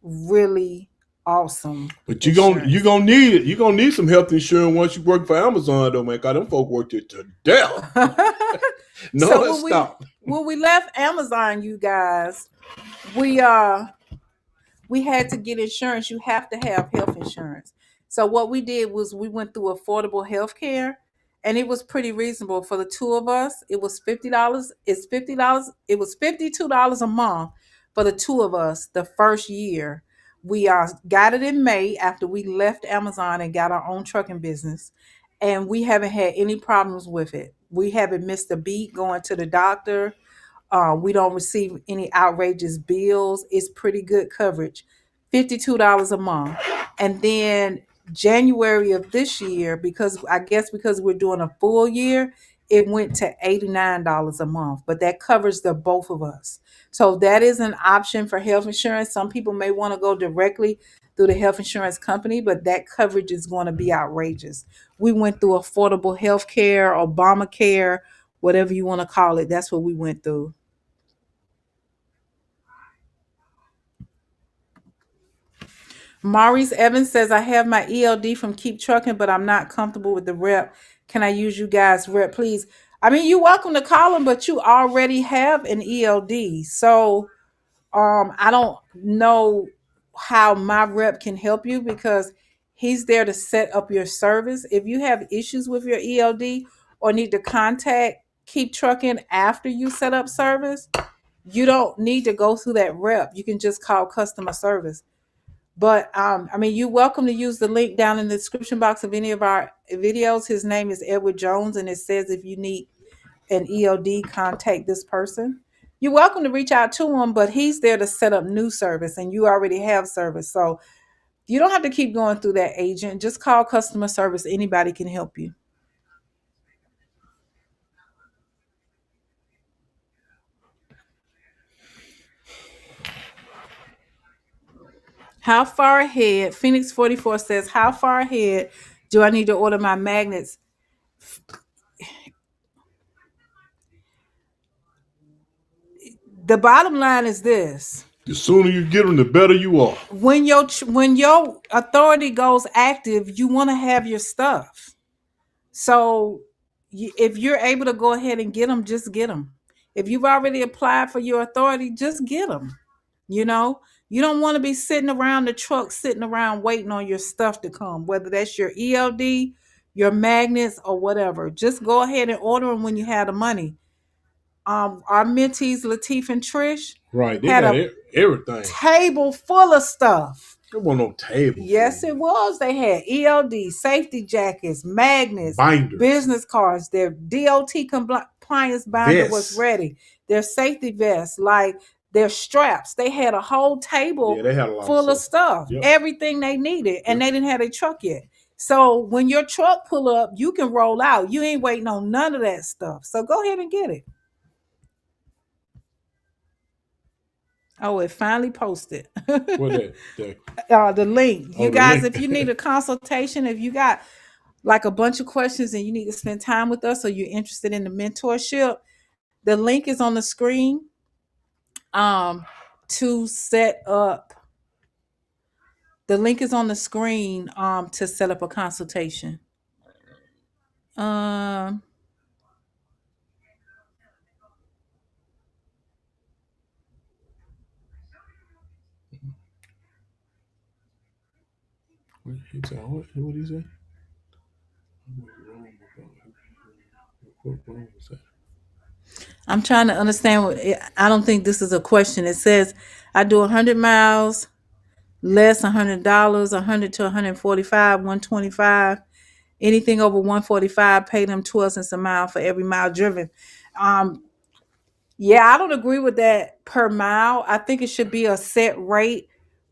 Speaker 3: really awesome.
Speaker 4: But you're gonna need it. You're gonna need some health insurance once you work for Amazon, though, man. Cause them folk worked it to death. No, so let's stop.
Speaker 3: When we left Amazon, you guys, we had to get insurance. You have to have health insurance. So what we did was we went through affordable health care, and it was pretty reasonable for the two of us. It was $50. It's $50. It was $52 a month for the two of us the first year. We got it in May after we left Amazon and got our own trucking business, and we haven't had any problems with it. We haven't missed a beat going to the doctor. We don't receive any outrageous bills. It's pretty good coverage. $52 a month. And then January of this year, because we're doing a full year, it went to $89 a month, but that covers the both of us. So that is an option for health insurance. Some people may want to go directly through the health insurance company, but that coverage is going to be outrageous. We went through affordable health care, Obamacare, whatever you want to call it. That's what we went through. Maurice Evans says, I have my ELD from Keep Trucking, but I'm not comfortable with the rep. Can I use you guys' rep, please? I mean, you're welcome to call them, but you already have an ELD. So I don't know how my rep can help you because he's there to set up your service. If you have issues with your ELD or need to contact Keep Trucking after you set up service, you don't need to go through that rep. You can just call customer service. But I mean, you're welcome to use the link down in the description box of any of our videos. His name is Edward Jones, and it says if you need an ELD, contact this person. You're welcome to reach out to him, but he's there to set up new service, and you already have service. So you don't have to keep going through that agent. Just call customer service. Anybody can help you. How far ahead? Phoenix 44 says, how far ahead do I need to order my magnets? The bottom line is this.
Speaker 4: The sooner you get them, the better you are.
Speaker 3: When your authority goes active, you want to have your stuff. So if you're able to go ahead and get them, just get them. If you've already applied for your authority, just get them. You know, you don't want to be sitting around the truck, sitting around waiting on your stuff to come, whether that's your ELD, your magnets, or whatever. Just go ahead and order them when you have the money. Our mentees, Latif and Trish,
Speaker 4: Right, they
Speaker 3: had
Speaker 4: got
Speaker 3: a
Speaker 4: everything.
Speaker 3: table full of stuff.
Speaker 4: There wasn't no table.
Speaker 3: Yes, it was. They had ELD, safety jackets, magnets,
Speaker 4: Binders.
Speaker 3: business cards. Their DOT compliance binder was ready. Their safety vests, like their straps. They had a whole table
Speaker 4: They had a lot
Speaker 3: full of stuff.
Speaker 4: Yep.
Speaker 3: Everything they needed, and they didn't have a truck yet. So when your truck pull up, you can roll out. You ain't waiting on none of that stuff. So go ahead and get it. Oh, it finally posted.
Speaker 4: What that?
Speaker 3: The link.
Speaker 4: Oh,
Speaker 3: You
Speaker 4: the
Speaker 3: guys,
Speaker 4: link.
Speaker 3: if you need a consultation, if you got like a bunch of questions and you need to spend time with us or you're interested in the mentorship, the link is on the screen to set up. The link is on the screen to set up a consultation.
Speaker 4: What did he say? What was that?
Speaker 3: I'm trying to understand. I don't think this is a question. It says I do 100 miles, less $100, 100 to 145, 125. Anything over 145, pay them 12 cents a mile for every mile driven. Yeah, I don't agree with that per mile. I think it should be a set rate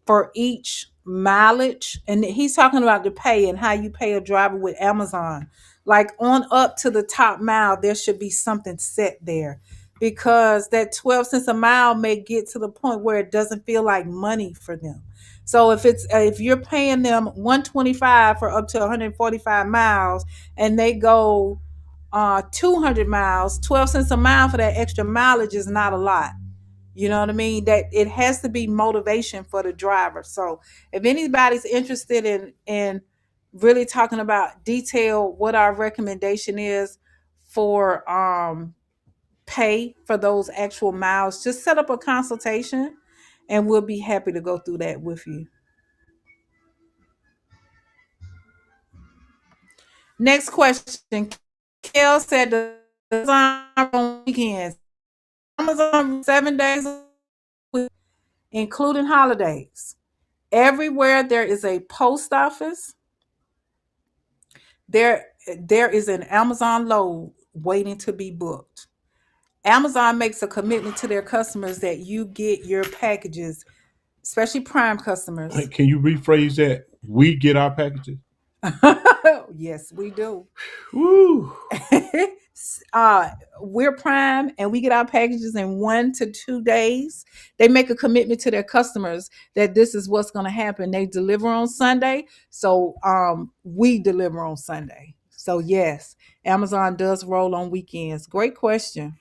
Speaker 3: for each mileage. And he's talking about the pay and how you pay a driver with Amazon. Like on up to the top mile, there should be something set there because that 12 cents a mile may get to the point where it doesn't feel like money for them. So if you're paying them 125 for up to 145 miles and they go 200 miles, 12 cents a mile for that extra mileage is not a lot. You know what I mean? That it has to be motivation for the driver. So if anybody's interested in really talking about detail what our recommendation is for pay for those actual miles, just set up a consultation and we'll be happy to go through that with you. Next question. Kel said the Amazon on weekends. Amazon 7 days a week, including holidays. Everywhere there is a post office, there is an Amazon load waiting to be booked. Amazon makes a commitment to their customers that you get your packages, especially Prime customers.
Speaker 4: Can you rephrase that? We get our packages.
Speaker 3: Yes, we do.
Speaker 4: Woo.
Speaker 3: uh we're Prime and we get our packages in 1 to 2 days. They make a commitment to their customers that this is what's going to happen. They deliver on Sunday, so we deliver on Sunday. So yes, Amazon does roll on weekends. Great question.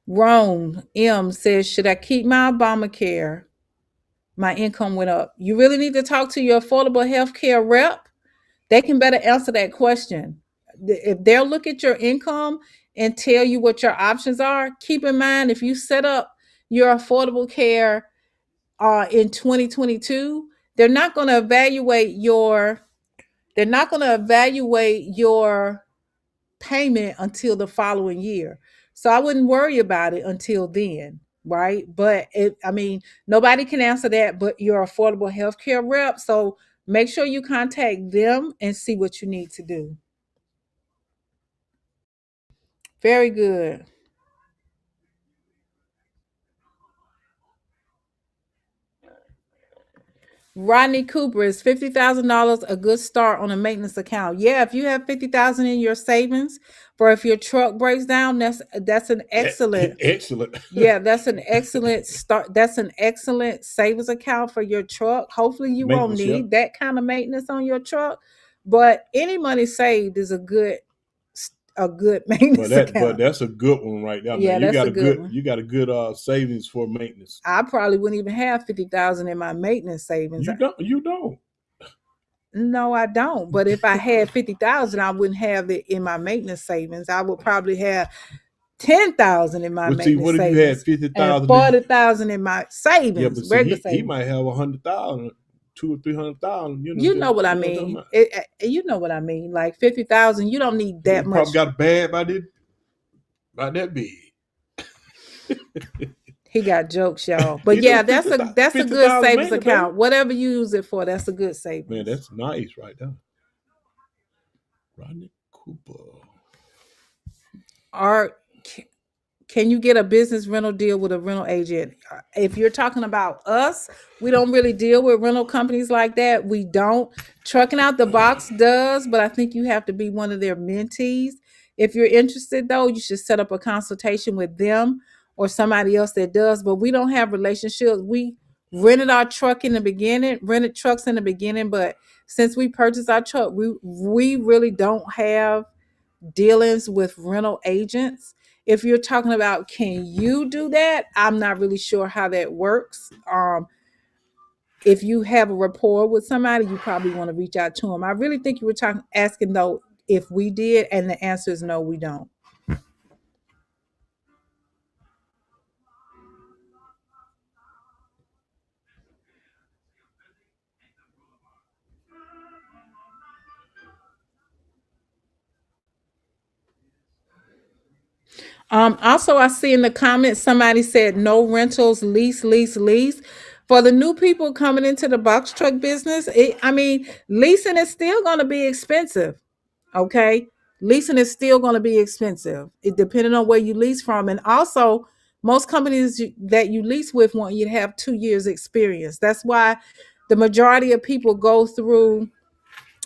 Speaker 3: Rome M says, should I keep my Obamacare? My income went up. You really need to talk to your affordable health care rep. They can better answer that question. If they'll look at your income and tell you what your options are, keep in mind if you set up your affordable care in 2022, they're not going to evaluate your payment until the following year. So I wouldn't worry about it until then, right? But I mean, nobody can answer that but your affordable healthcare rep. So make sure you contact them and see what you need to do. Very good. Rodney Cooper, is $50,000 a good start on a maintenance account? Yeah, if you have 50,000 in your savings for if your truck breaks down, that's an excellent.
Speaker 4: Excellent.
Speaker 3: Yeah, that's an excellent start. That's an excellent savings account for your truck. Hopefully, you won't need that kind of maintenance on your truck, but any money saved is a good maintenance account.
Speaker 4: But that's a good one right now.
Speaker 3: Yeah,
Speaker 4: man. You
Speaker 3: that's
Speaker 4: got
Speaker 3: a good one.
Speaker 4: You got a good savings for maintenance.
Speaker 3: I probably wouldn't even have 50,000 in my maintenance savings.
Speaker 4: You don't.
Speaker 3: No, I don't. But if I had 50,000, I wouldn't have it in my maintenance savings. I would probably have 10,000 in my maintenance savings.
Speaker 4: What if you had 50,000?
Speaker 3: 40,000 in my savings.
Speaker 4: Yeah, but
Speaker 3: regular
Speaker 4: he might have 100,000, 200,000 or 300,000.
Speaker 3: You know what I mean. You know what I mean. Like 50,000, you don't need that much.
Speaker 4: Probably got a bag by that big.
Speaker 3: He got jokes, y'all. But yeah, that's a good savings account. Baby. Whatever you use it for, that's a good savings.
Speaker 4: Man, that's nice right there. Rodney Cooper.
Speaker 3: Can you get a business rental deal with a rental agent? If you're talking about us, we don't really deal with rental companies like that. We don't. Trucking Out the Box does, but I think you have to be one of their mentees. If you're interested, though, you should set up a consultation with them or somebody else that does. But we don't have relationships. We rented trucks in the beginning, but since we purchased our truck, we really don't have dealings with rental agents. If you're talking about can you do that, I'm not really sure how that works. If you have a rapport with somebody, you probably want to reach out to them. I really think you were asking though if we did, and the answer is no, we don't. Also, I see in the comments somebody said no rentals, lease. For the new people coming into the box truck business, leasing is still going to be expensive. Okay, leasing is still going to be expensive. It depending on where you lease from, and also most companies that you lease with want you to have 2 years experience. That's why the majority of people go through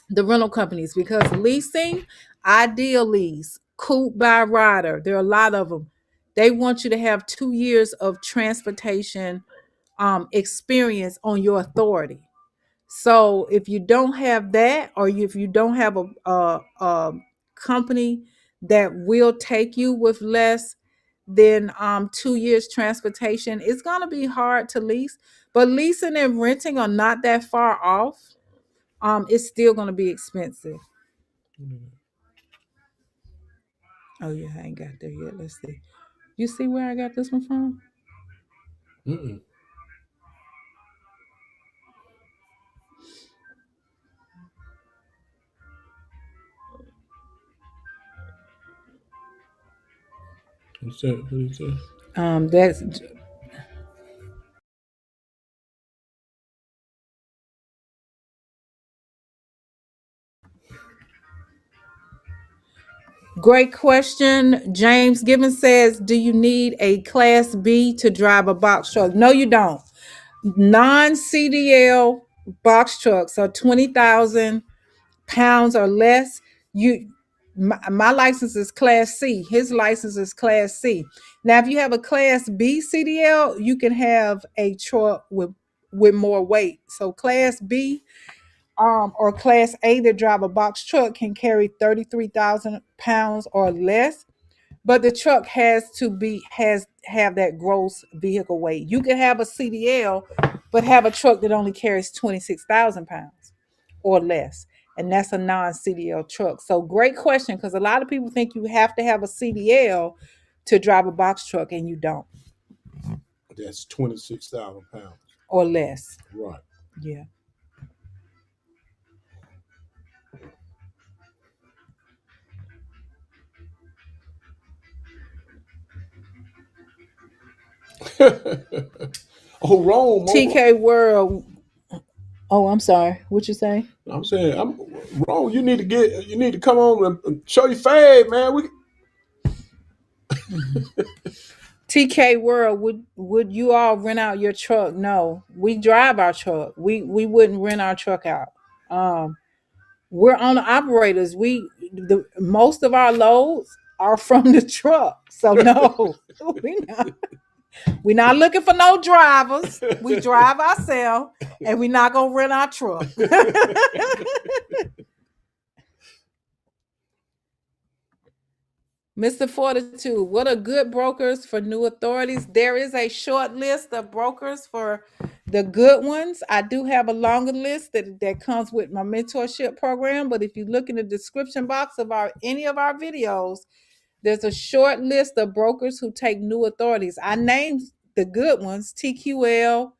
Speaker 3: the rental companies, because leasing, Ideal Lease, Coop by Rider, there are a lot of them. They want you to have 2 years of transportation experience on your authority. So if you don't have that, or if you don't have a company that will take you with less than 2 years transportation, it's gonna be hard to lease. But leasing and renting are not that far off. It's still gonna be expensive. Oh yeah, I ain't got there yet. Let's see. You see where I got this one from?
Speaker 4: Mm-mm. What's that?
Speaker 3: That's great question. James Gibbons says, do you need a class B to drive a box truck? No, you don't. Non-CDL box trucks are 20,000 pounds or less. My license is class C. His license is class C. Now, if you have a class B CDL, you can have a truck with more weight. So class B or class A that drive a box truck can carry 33,000 pounds or less. But the truck has to have that gross vehicle weight. You can have a CDL, but have a truck that only carries 26,000 pounds or less, and that's a non-CDL truck. So great question, because a lot of people think you have to have a CDL to drive a box truck, and you don't,
Speaker 4: That's 26,000 pounds.
Speaker 3: or less.
Speaker 4: Right.
Speaker 3: Yeah.
Speaker 4: Oh, Rome.
Speaker 3: TK World. Oh, I'm sorry. What you say?
Speaker 4: I'm saying, I'm Rome. You need to come on and show your fade, man.
Speaker 3: TK World, would you all rent out your truck? No, we drive our truck. We wouldn't rent our truck out. We're owner operators. Most of our loads are from the truck. So no, we're not looking for no drivers. We drive ourselves, and we're not gonna rent our truck. Mr. 42, what are good brokers for new authorities? There is a short list of brokers for the good ones. I do have a longer list that comes with my mentorship program, but if you look in the description box of any of our videos, there's a short list of brokers who take new authorities. I named the good ones: TQL,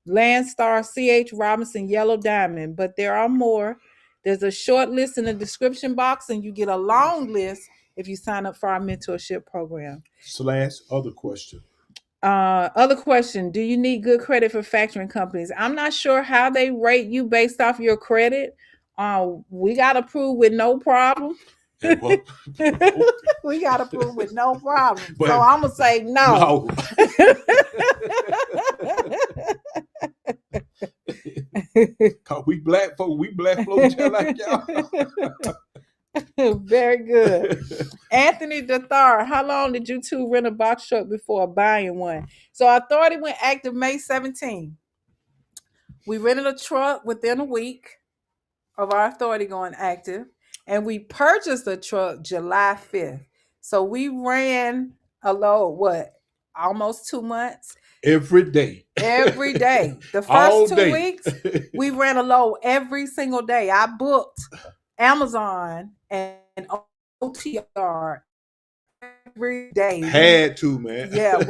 Speaker 3: Landstar, CH Robinson, Yellow Diamond, but there are more. There's a short list in the description box, and you get a long list if you sign up for our mentorship program.
Speaker 4: / other question.
Speaker 3: Other question: do you need good credit for factoring companies? I'm not sure how they rate you based off your credit. We got approved with no problem. We got approved with no problem.
Speaker 4: But
Speaker 3: so I'm gonna say no.
Speaker 4: Cause we black folks just like y'all.
Speaker 3: Very good. Anthony Dathar, how long did you two rent a box truck before buying one? So our authority went active May 17th. We rented a truck within a week of our authority going active, and we purchased a truck July 5th. So we ran a load, almost 2 months?
Speaker 4: Every day.
Speaker 3: The first 2 weeks, we ran a load every single day. I booked Amazon and OTR every day.
Speaker 4: Had to, man.
Speaker 3: Yeah,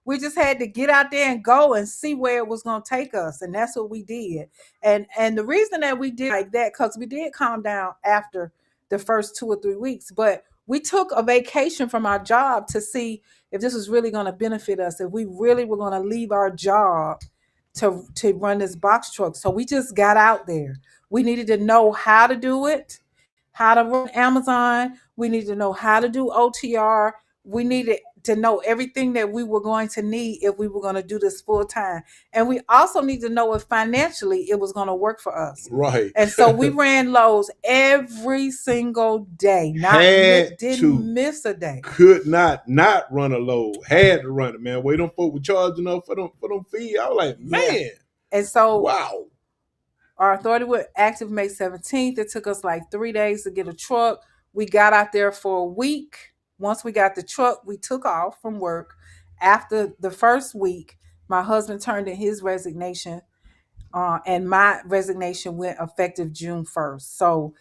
Speaker 3: we just had to get out there and go and see where it was going to take us, and that's what we did. And the reason that we did like that, because we did calm down after the first 2 or 3 weeks, but we took a vacation from our job to see if this was really going to benefit us, if we really were going to leave our job to run this box truck. So we just got out there. We needed to know how to do it, how to run Amazon. We needed to know how to do OTR. We needed to know everything that we were going to need if we were going to do this full time. And we also need to know if financially it was going to work for us.
Speaker 4: Right.
Speaker 3: And so we ran loads every single day. Didn't miss a day.
Speaker 4: Could not run a load. Had to run it, man. Wait, them folk were charging up for them fees. I was like, man.
Speaker 3: Yeah. And so
Speaker 4: wow.
Speaker 3: Our authority was active May 17th. It took us like 3 days to get a truck. We got out there for a week. Once we got the truck, we took off from work. After the first week, my husband turned in his resignation, and my resignation went effective June 1st. So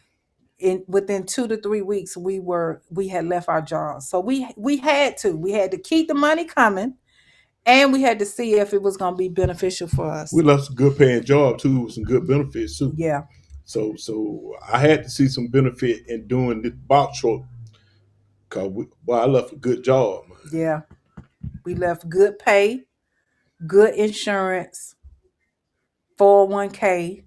Speaker 3: within 2 to 3 weeks, we had left our jobs. So we had to keep the money coming, and we had to see if it was going to be beneficial for us.
Speaker 4: We left a good paying job too, with some good benefits too.
Speaker 3: Yeah.
Speaker 4: So I had to see some benefit in doing this box truck. Cause I left a good job. Man.
Speaker 3: Yeah. We left good pay, good insurance, 401k,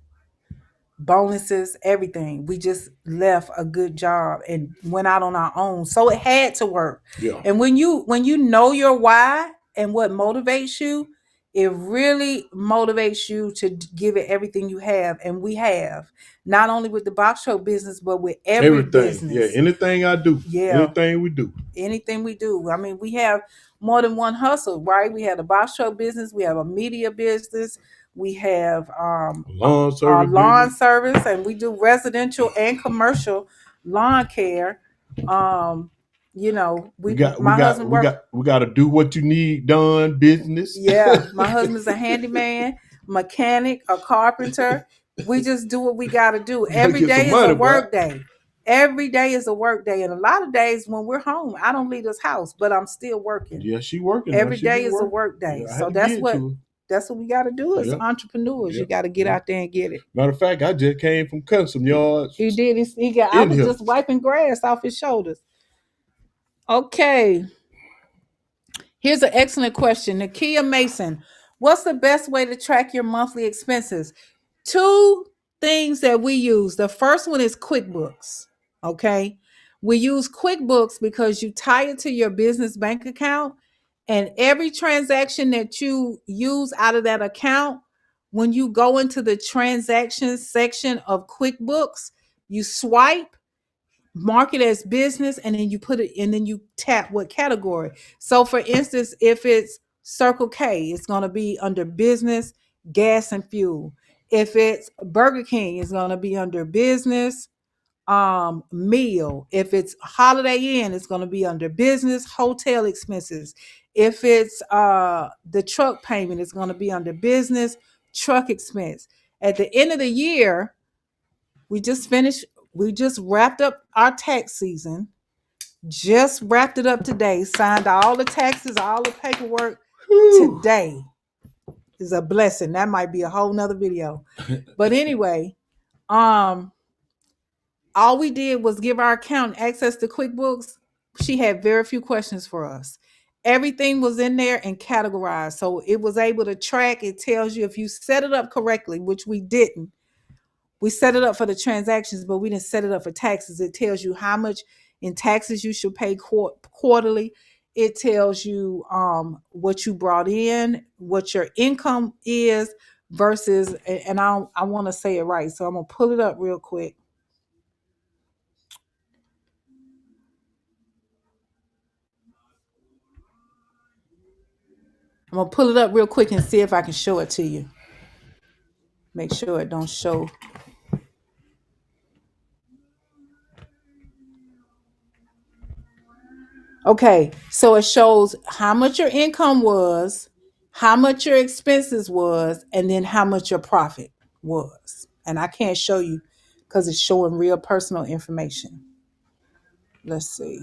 Speaker 3: bonuses, everything. We just left a good job and went out on our own. So it had to work.
Speaker 4: Yeah.
Speaker 3: And when you know your why and what motivates you, it really motivates you to give it everything you have. And we have, not only with the Boxtruck business, but with every
Speaker 4: Everything.
Speaker 3: business.
Speaker 4: Yeah, anything I do.
Speaker 3: Yeah.
Speaker 4: Anything we do.
Speaker 3: Anything we do. I mean, we have more than one hustle, right? We have the Boxtruck business, we have a media business, we have
Speaker 4: Lawn service.
Speaker 3: our lawn service, and we do residential and commercial lawn care. You know, we got
Speaker 4: to do what you need done business.
Speaker 3: Yeah, my husband's a handyman, mechanic, a carpenter. We just do what we got to do. Every day is a work day. Every day is a work day, and a lot of days when we're home, I don't leave this house, but I'm still working.
Speaker 4: Yeah, she working.
Speaker 3: Every day is a work day, so that's what we got to do as entrepreneurs. You got to get out there and get it.
Speaker 4: Matter of fact, I just came from cutting some yards.
Speaker 3: He did. I was just wiping grass off his shoulders. Okay. Here's an excellent question. Nakia Mason, what's the best way to track your monthly expenses? 2 things that we use. The first one is QuickBooks. Okay. We use QuickBooks because you tie it to your business bank account, and every transaction that you use out of that account, when you go into the transactions section of QuickBooks, you swipe, mark it as business, and then you put it, and then you tap what category. So for instance, if it's Circle K, it's going to be under business, gas and fuel. If it's Burger King, it's going to be under business, meal. If it's Holiday Inn, it's going to be under business, hotel expenses. If it's the truck payment, it's going to be under business, truck expense. At the end of the year, we just wrapped up our tax season, just wrapped it up today, signed all the taxes, all the paperwork. Whew. Today is a blessing. That might be a whole nother video. But anyway, all we did was give our accountant access to QuickBooks. She had very few questions for us. Everything was in there and categorized. So it was able to track. It tells you if you set it up correctly, which we didn't. We set it up for the transactions, but we didn't set it up for taxes. It tells you how much in taxes you should pay quarterly. It tells you what you brought in, what your income is versus, and I want to say it right. So I'm going to pull it up real quick. I'm going to pull it up real quick and see if I can show it to you. Make sure it don't show. Okay, so it shows how much your income was, how much your expenses was, and then how much your profit was. And I can't show you because it's showing real personal information. Let's see.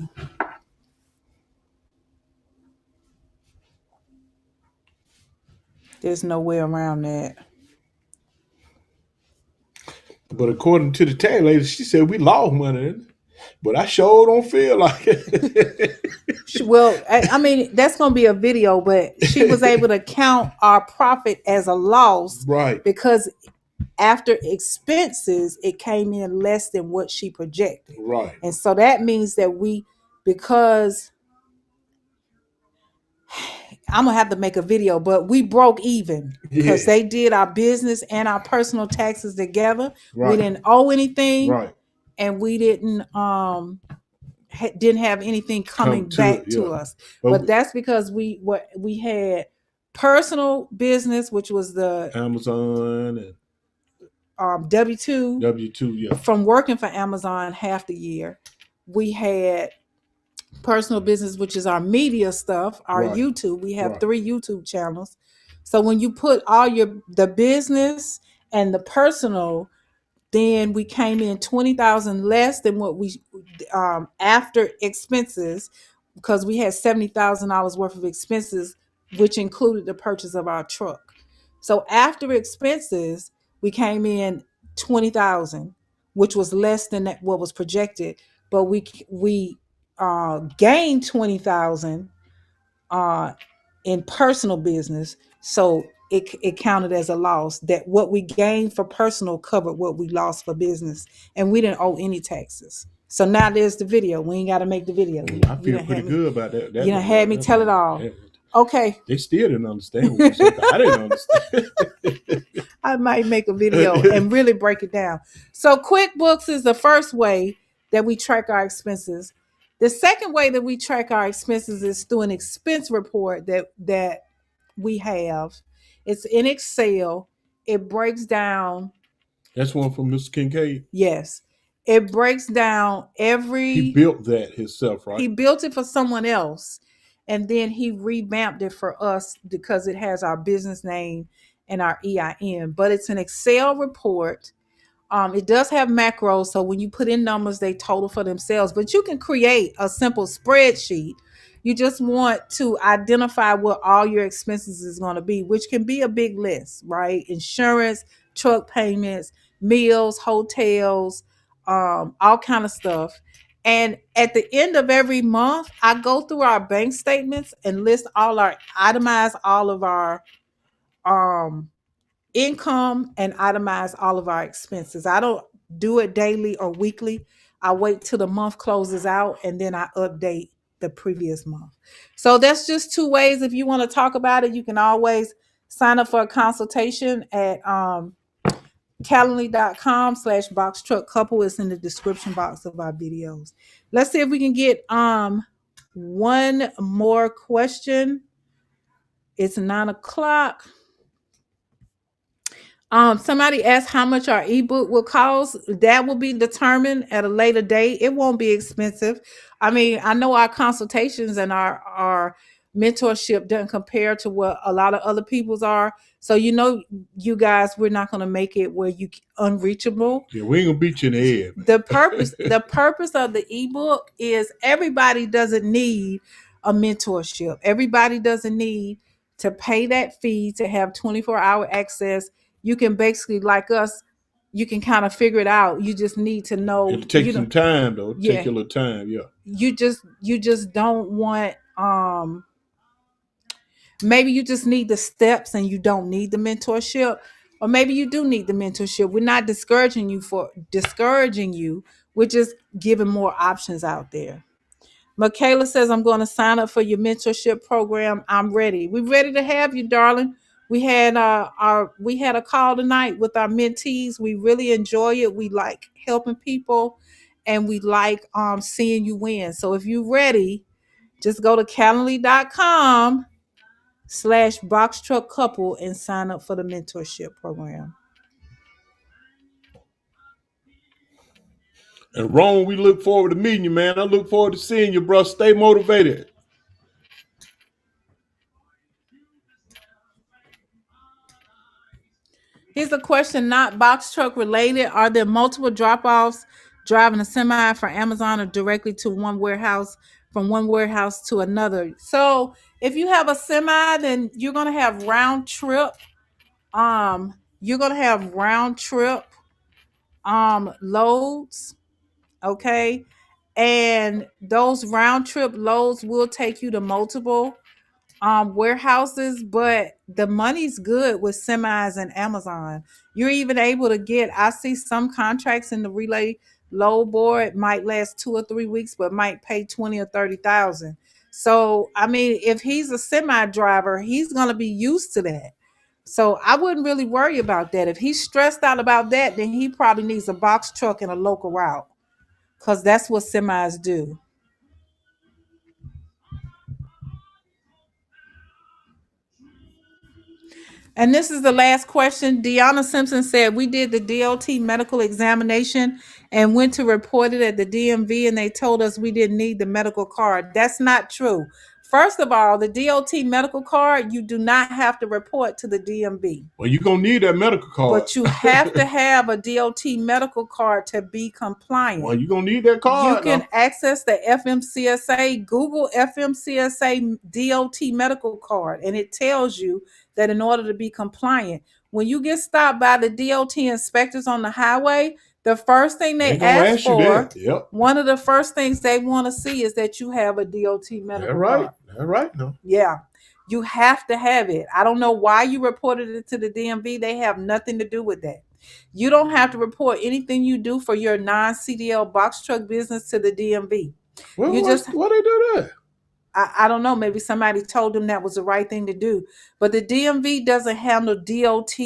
Speaker 3: There's no way around that.
Speaker 4: But according to the tag lady, she said we lost money. But I sure don't feel like it.
Speaker 3: Well, I mean, that's going to be a video, but she was able to count our profit as a loss.
Speaker 4: Right.
Speaker 3: Because after expenses, it came in less than what she projected.
Speaker 4: Right.
Speaker 3: And so that means that because I'm going to have to make a video, but we broke even because they did our business and our personal taxes together. Right. We didn't owe anything. Right. And we didn't have anything coming back to us. But that's because we had personal business, which was the
Speaker 4: Amazon
Speaker 3: and W-2.
Speaker 4: Yeah.
Speaker 3: From working for Amazon half the year. We had personal business, which is our media stuff, our YouTube. We have 3 YouTube channels. So when you put all the business and the personal, then we came in $20,000 less than what we after expenses, because we had $70,000 worth of expenses, which included the purchase of our truck. So after expenses, we came in $20,000, which was less than what was projected, but we gained $20,000 in personal business. So it counted as a loss. That what we gained for personal covered what we lost for business, and we didn't owe any taxes. So now there's the video. We ain't got to make the video.
Speaker 4: I feel pretty good about that.
Speaker 3: You done had me tell it all. Okay.
Speaker 4: They still didn't understand what you said. I didn't understand.
Speaker 3: I might make a video and really break it down. So QuickBooks is the first way that we track our expenses. The second way that we track our expenses is through an expense report that we have. It's in Excel. It breaks down.
Speaker 4: That's one from Mr. Kincaid.
Speaker 3: Yes. It breaks down
Speaker 4: He built that himself, right?
Speaker 3: He built it for someone else, and then he revamped it for us because it has our business name and our EIN. But it's an Excel report. It does have macros, so when you put in numbers, they total for themselves. But you can create a simple spreadsheet. You just want to identify what all your expenses is going to be, which can be a big list, right? Insurance, truck payments, meals, hotels, all kind of stuff. And at the end of every month, I go through our bank statements and itemize all of our income and itemize all of our expenses. I don't do it daily or weekly. I wait till the month closes out and then I update the previous month. So that's just two ways. If you want to talk about it, you can always sign up for a consultation at calendly.com/boxtruck couple. It's in the description box of our videos. Let's see if we can get one more question. It's 9:00. Somebody asked how much our ebook will cost. That will be determined at a later date. It won't be expensive. I mean, I know our consultations and our mentorship doesn't compare to what a lot of other people's are. So you guys, we're not going to make it where you unreachable.
Speaker 4: Yeah, we ain't gonna beat you in the head.
Speaker 3: The purpose of the ebook is everybody doesn't need a mentorship. Everybody doesn't need to pay that fee to have 24-hour access. You can basically, like us, you can kind of figure it out. You just need to know.
Speaker 4: It'll take some time, though.
Speaker 3: Yeah.
Speaker 4: Take a little time, yeah.
Speaker 3: You just don't want. Maybe you just need the steps and you don't need the mentorship, or maybe you do need the mentorship. We're not discouraging you. We're just giving more options out there. Michaela says, I'm going to sign up for your mentorship program. I'm ready. We're ready to have you, darling. We had a call tonight with our mentees. We really enjoy it. We like helping people and we like seeing you win. So if you're ready, just go to calendly.com/boxtruck couple and sign up for the mentorship program.
Speaker 4: And Ron, we look forward to meeting you, man. I look forward to seeing you, bro. Stay motivated.
Speaker 3: Here's a question not box truck related. Are there multiple drop-offs driving a semi for Amazon or directly to one warehouse, from one warehouse to another? So if you have a semi, then you're going to have round trip. You're going to have round trip loads. Okay. And those round trip loads will take you to multiple warehouses, but the money's good with semis and Amazon. You're even able to I see some contracts in the relay load board might last 2 or 3 weeks, but might pay 20 or 30,000. So I mean, if he's a semi driver, he's gonna be used to that. So I wouldn't really worry about that. If he's stressed out about that, then he probably needs a box truck and a local route, because that's what semis do. And this is the last question. Deanna Simpson said, we did the DOT medical examination and went to report it at the DMV, and they told us we didn't need the medical card. That's not true. First of all, the DOT medical card, you do not have to report to the DMV.
Speaker 4: Well, you're going to need that medical card.
Speaker 3: But you have to have a DOT medical card to be compliant.
Speaker 4: Well, you're going to need that card.
Speaker 3: You can access the FMCSA, Google FMCSA DOT medical card, and it tells you that in order to be compliant, when you get stopped by the DOT inspectors on the highway, the first thing they ask for, one of the first things they want to see is that you have a DOT medical card.
Speaker 4: That's right. No.
Speaker 3: Yeah. You have to have it. I don't know why you reported it to the DMV. They have nothing to do with that. You don't have to report anything you do for your non-CDL box truck business to the DMV.
Speaker 4: Well, why they do that?
Speaker 3: I don't know, maybe somebody told them that was the right thing to do. But the DMV doesn't handle DOT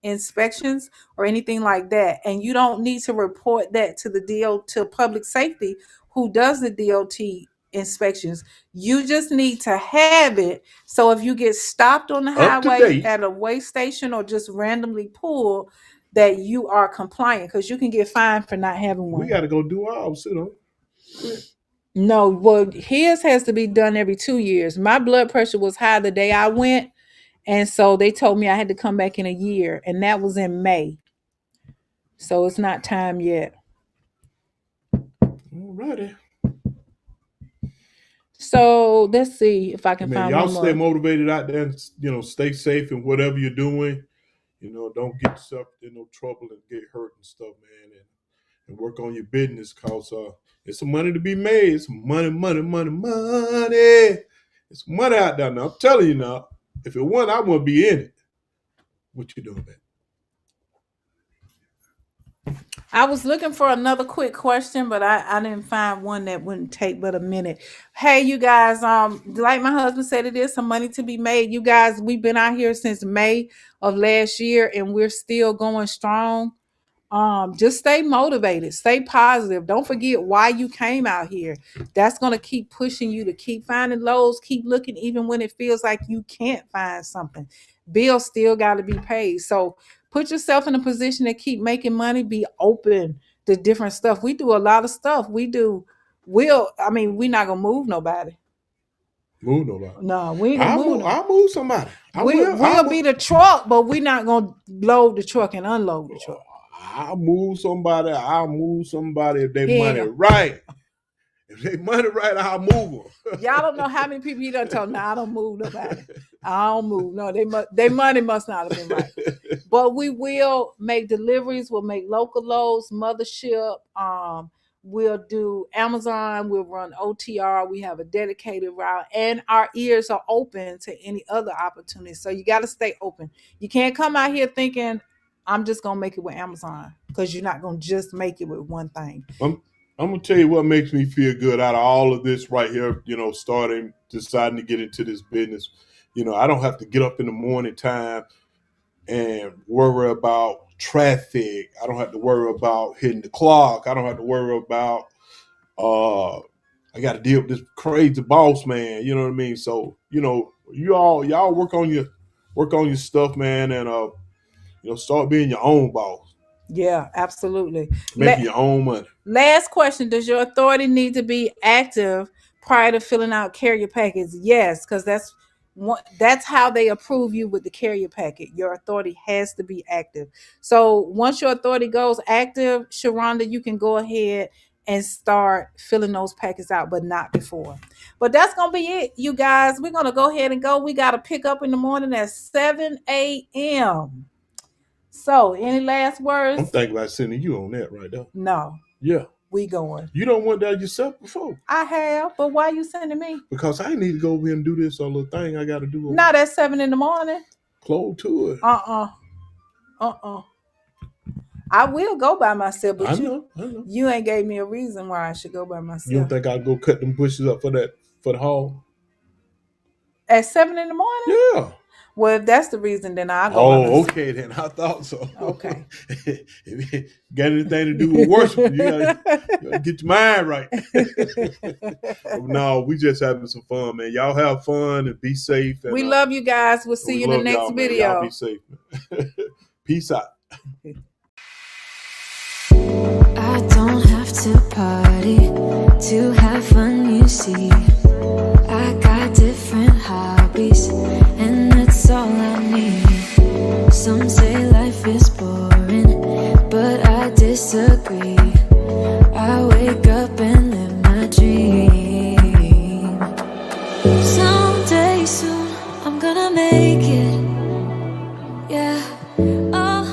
Speaker 3: inspections or anything like that. And you don't need to report that to the to public safety who does the DOT inspections. You just need to have it. So if you get stopped on the
Speaker 4: Up to
Speaker 3: highway
Speaker 4: date.
Speaker 3: at a way station or just randomly pulled, that you are compliant, because you can get fined for not having one.
Speaker 4: We got to go do ours, you know.
Speaker 3: No, well, his has to be done every 2 years. My blood pressure was high the day I went, and so they told me I had to come back in a year, and that was in May. So it's not time yet.
Speaker 4: Alrighty.
Speaker 3: So let's see if I can
Speaker 4: Man,
Speaker 3: find
Speaker 4: y'all
Speaker 3: one
Speaker 4: stay
Speaker 3: more.
Speaker 4: motivated out there and, you know, stay safe in whatever you're doing. You know, don't get yourself in no trouble and get hurt and stuff, man. And work on your business, because it's some money to be made. It's some money. It's money out there now. I'm telling you now, if it wasn't, I wouldn't be in it. What you doing, man?
Speaker 3: I was looking for another quick question, but I didn't find one that wouldn't take but a minute. Hey, you guys, like my husband said, it is some money to be made. You guys, we've been out here since May of last year, and we're still going strong. Just stay motivated, stay positive. Don't forget why you came out here. That's going to keep pushing you to keep finding lows, keep looking, even when it feels like you can't find something. Bills still got to be paid. So put yourself in a position to keep making money. Be open to different stuff. We do a lot of stuff. We're not gonna move nobody.
Speaker 4: Move nobody.
Speaker 3: No, we ain't gonna move nobody.
Speaker 4: I'll move somebody.
Speaker 3: We'll be the truck, but we're not gonna load the truck and unload the truck.
Speaker 4: I'll move somebody if they money right. If they money right, I'll move them.
Speaker 3: Y'all don't know how many people you done told, "No, I don't move nobody. I don't move." No, they money must not have been right. But we will make deliveries. We'll make local loads, mothership. We'll do Amazon. We'll run OTR. We have a dedicated route, and our ears are open to any other opportunities. So you got to stay open. You can't come out here thinking, I'm just gonna make it with Amazon, because you're not gonna just make it with one thing.
Speaker 4: I'm gonna tell you what makes me feel good out of all of this right here. You know, deciding to get into this business. You know, I don't have to get up in the morning time and worry about traffic. I don't have to worry about hitting the clock. I don't have to worry about I got to deal with this crazy boss man. You know what I mean? So, you know, y'all work on your stuff, man, and you know, start being your own boss.
Speaker 3: Yeah, absolutely.
Speaker 4: Making your own money.
Speaker 3: Last question: does your authority need to be active prior to filling out carrier packets? Yes, because that's how they approve you with the carrier packet. Your authority has to be active. So once your authority goes active, Sharonda, you can go ahead and start filling those packets out, but not before. But that's gonna be it, you guys. We're gonna go ahead and go. We got to pick up in the morning at 7 a.m. So, any last words?
Speaker 4: I'm thinking about sending you on that right now.
Speaker 3: No.
Speaker 4: Yeah.
Speaker 3: We going.
Speaker 4: You don't want that yourself before.
Speaker 3: I have, but why you sending me?
Speaker 4: Because I need to go over here and do this little thing I got to do.
Speaker 3: Not at 7 in the morning.
Speaker 4: Close to it.
Speaker 3: I will go by myself, but
Speaker 4: I know.
Speaker 3: You ain't gave me a reason why I should go by myself.
Speaker 4: You don't think I'll go cut them bushes up for the hall?
Speaker 3: At 7 in the morning?
Speaker 4: Yeah.
Speaker 3: Well, if that's the reason, then I'll go.
Speaker 4: Oh, okay, then I thought so.
Speaker 3: Okay.
Speaker 4: Got anything to do with worship? You gotta get your mind right. No, we just having some fun, man. Y'all have fun and be safe. And,
Speaker 3: we love you guys. We'll see you in the next video.
Speaker 4: Y'all be safe. Peace out.
Speaker 1: I don't have to party to have fun, you see. I got different hobbies, and that's all I need. Some say life is boring, but I disagree.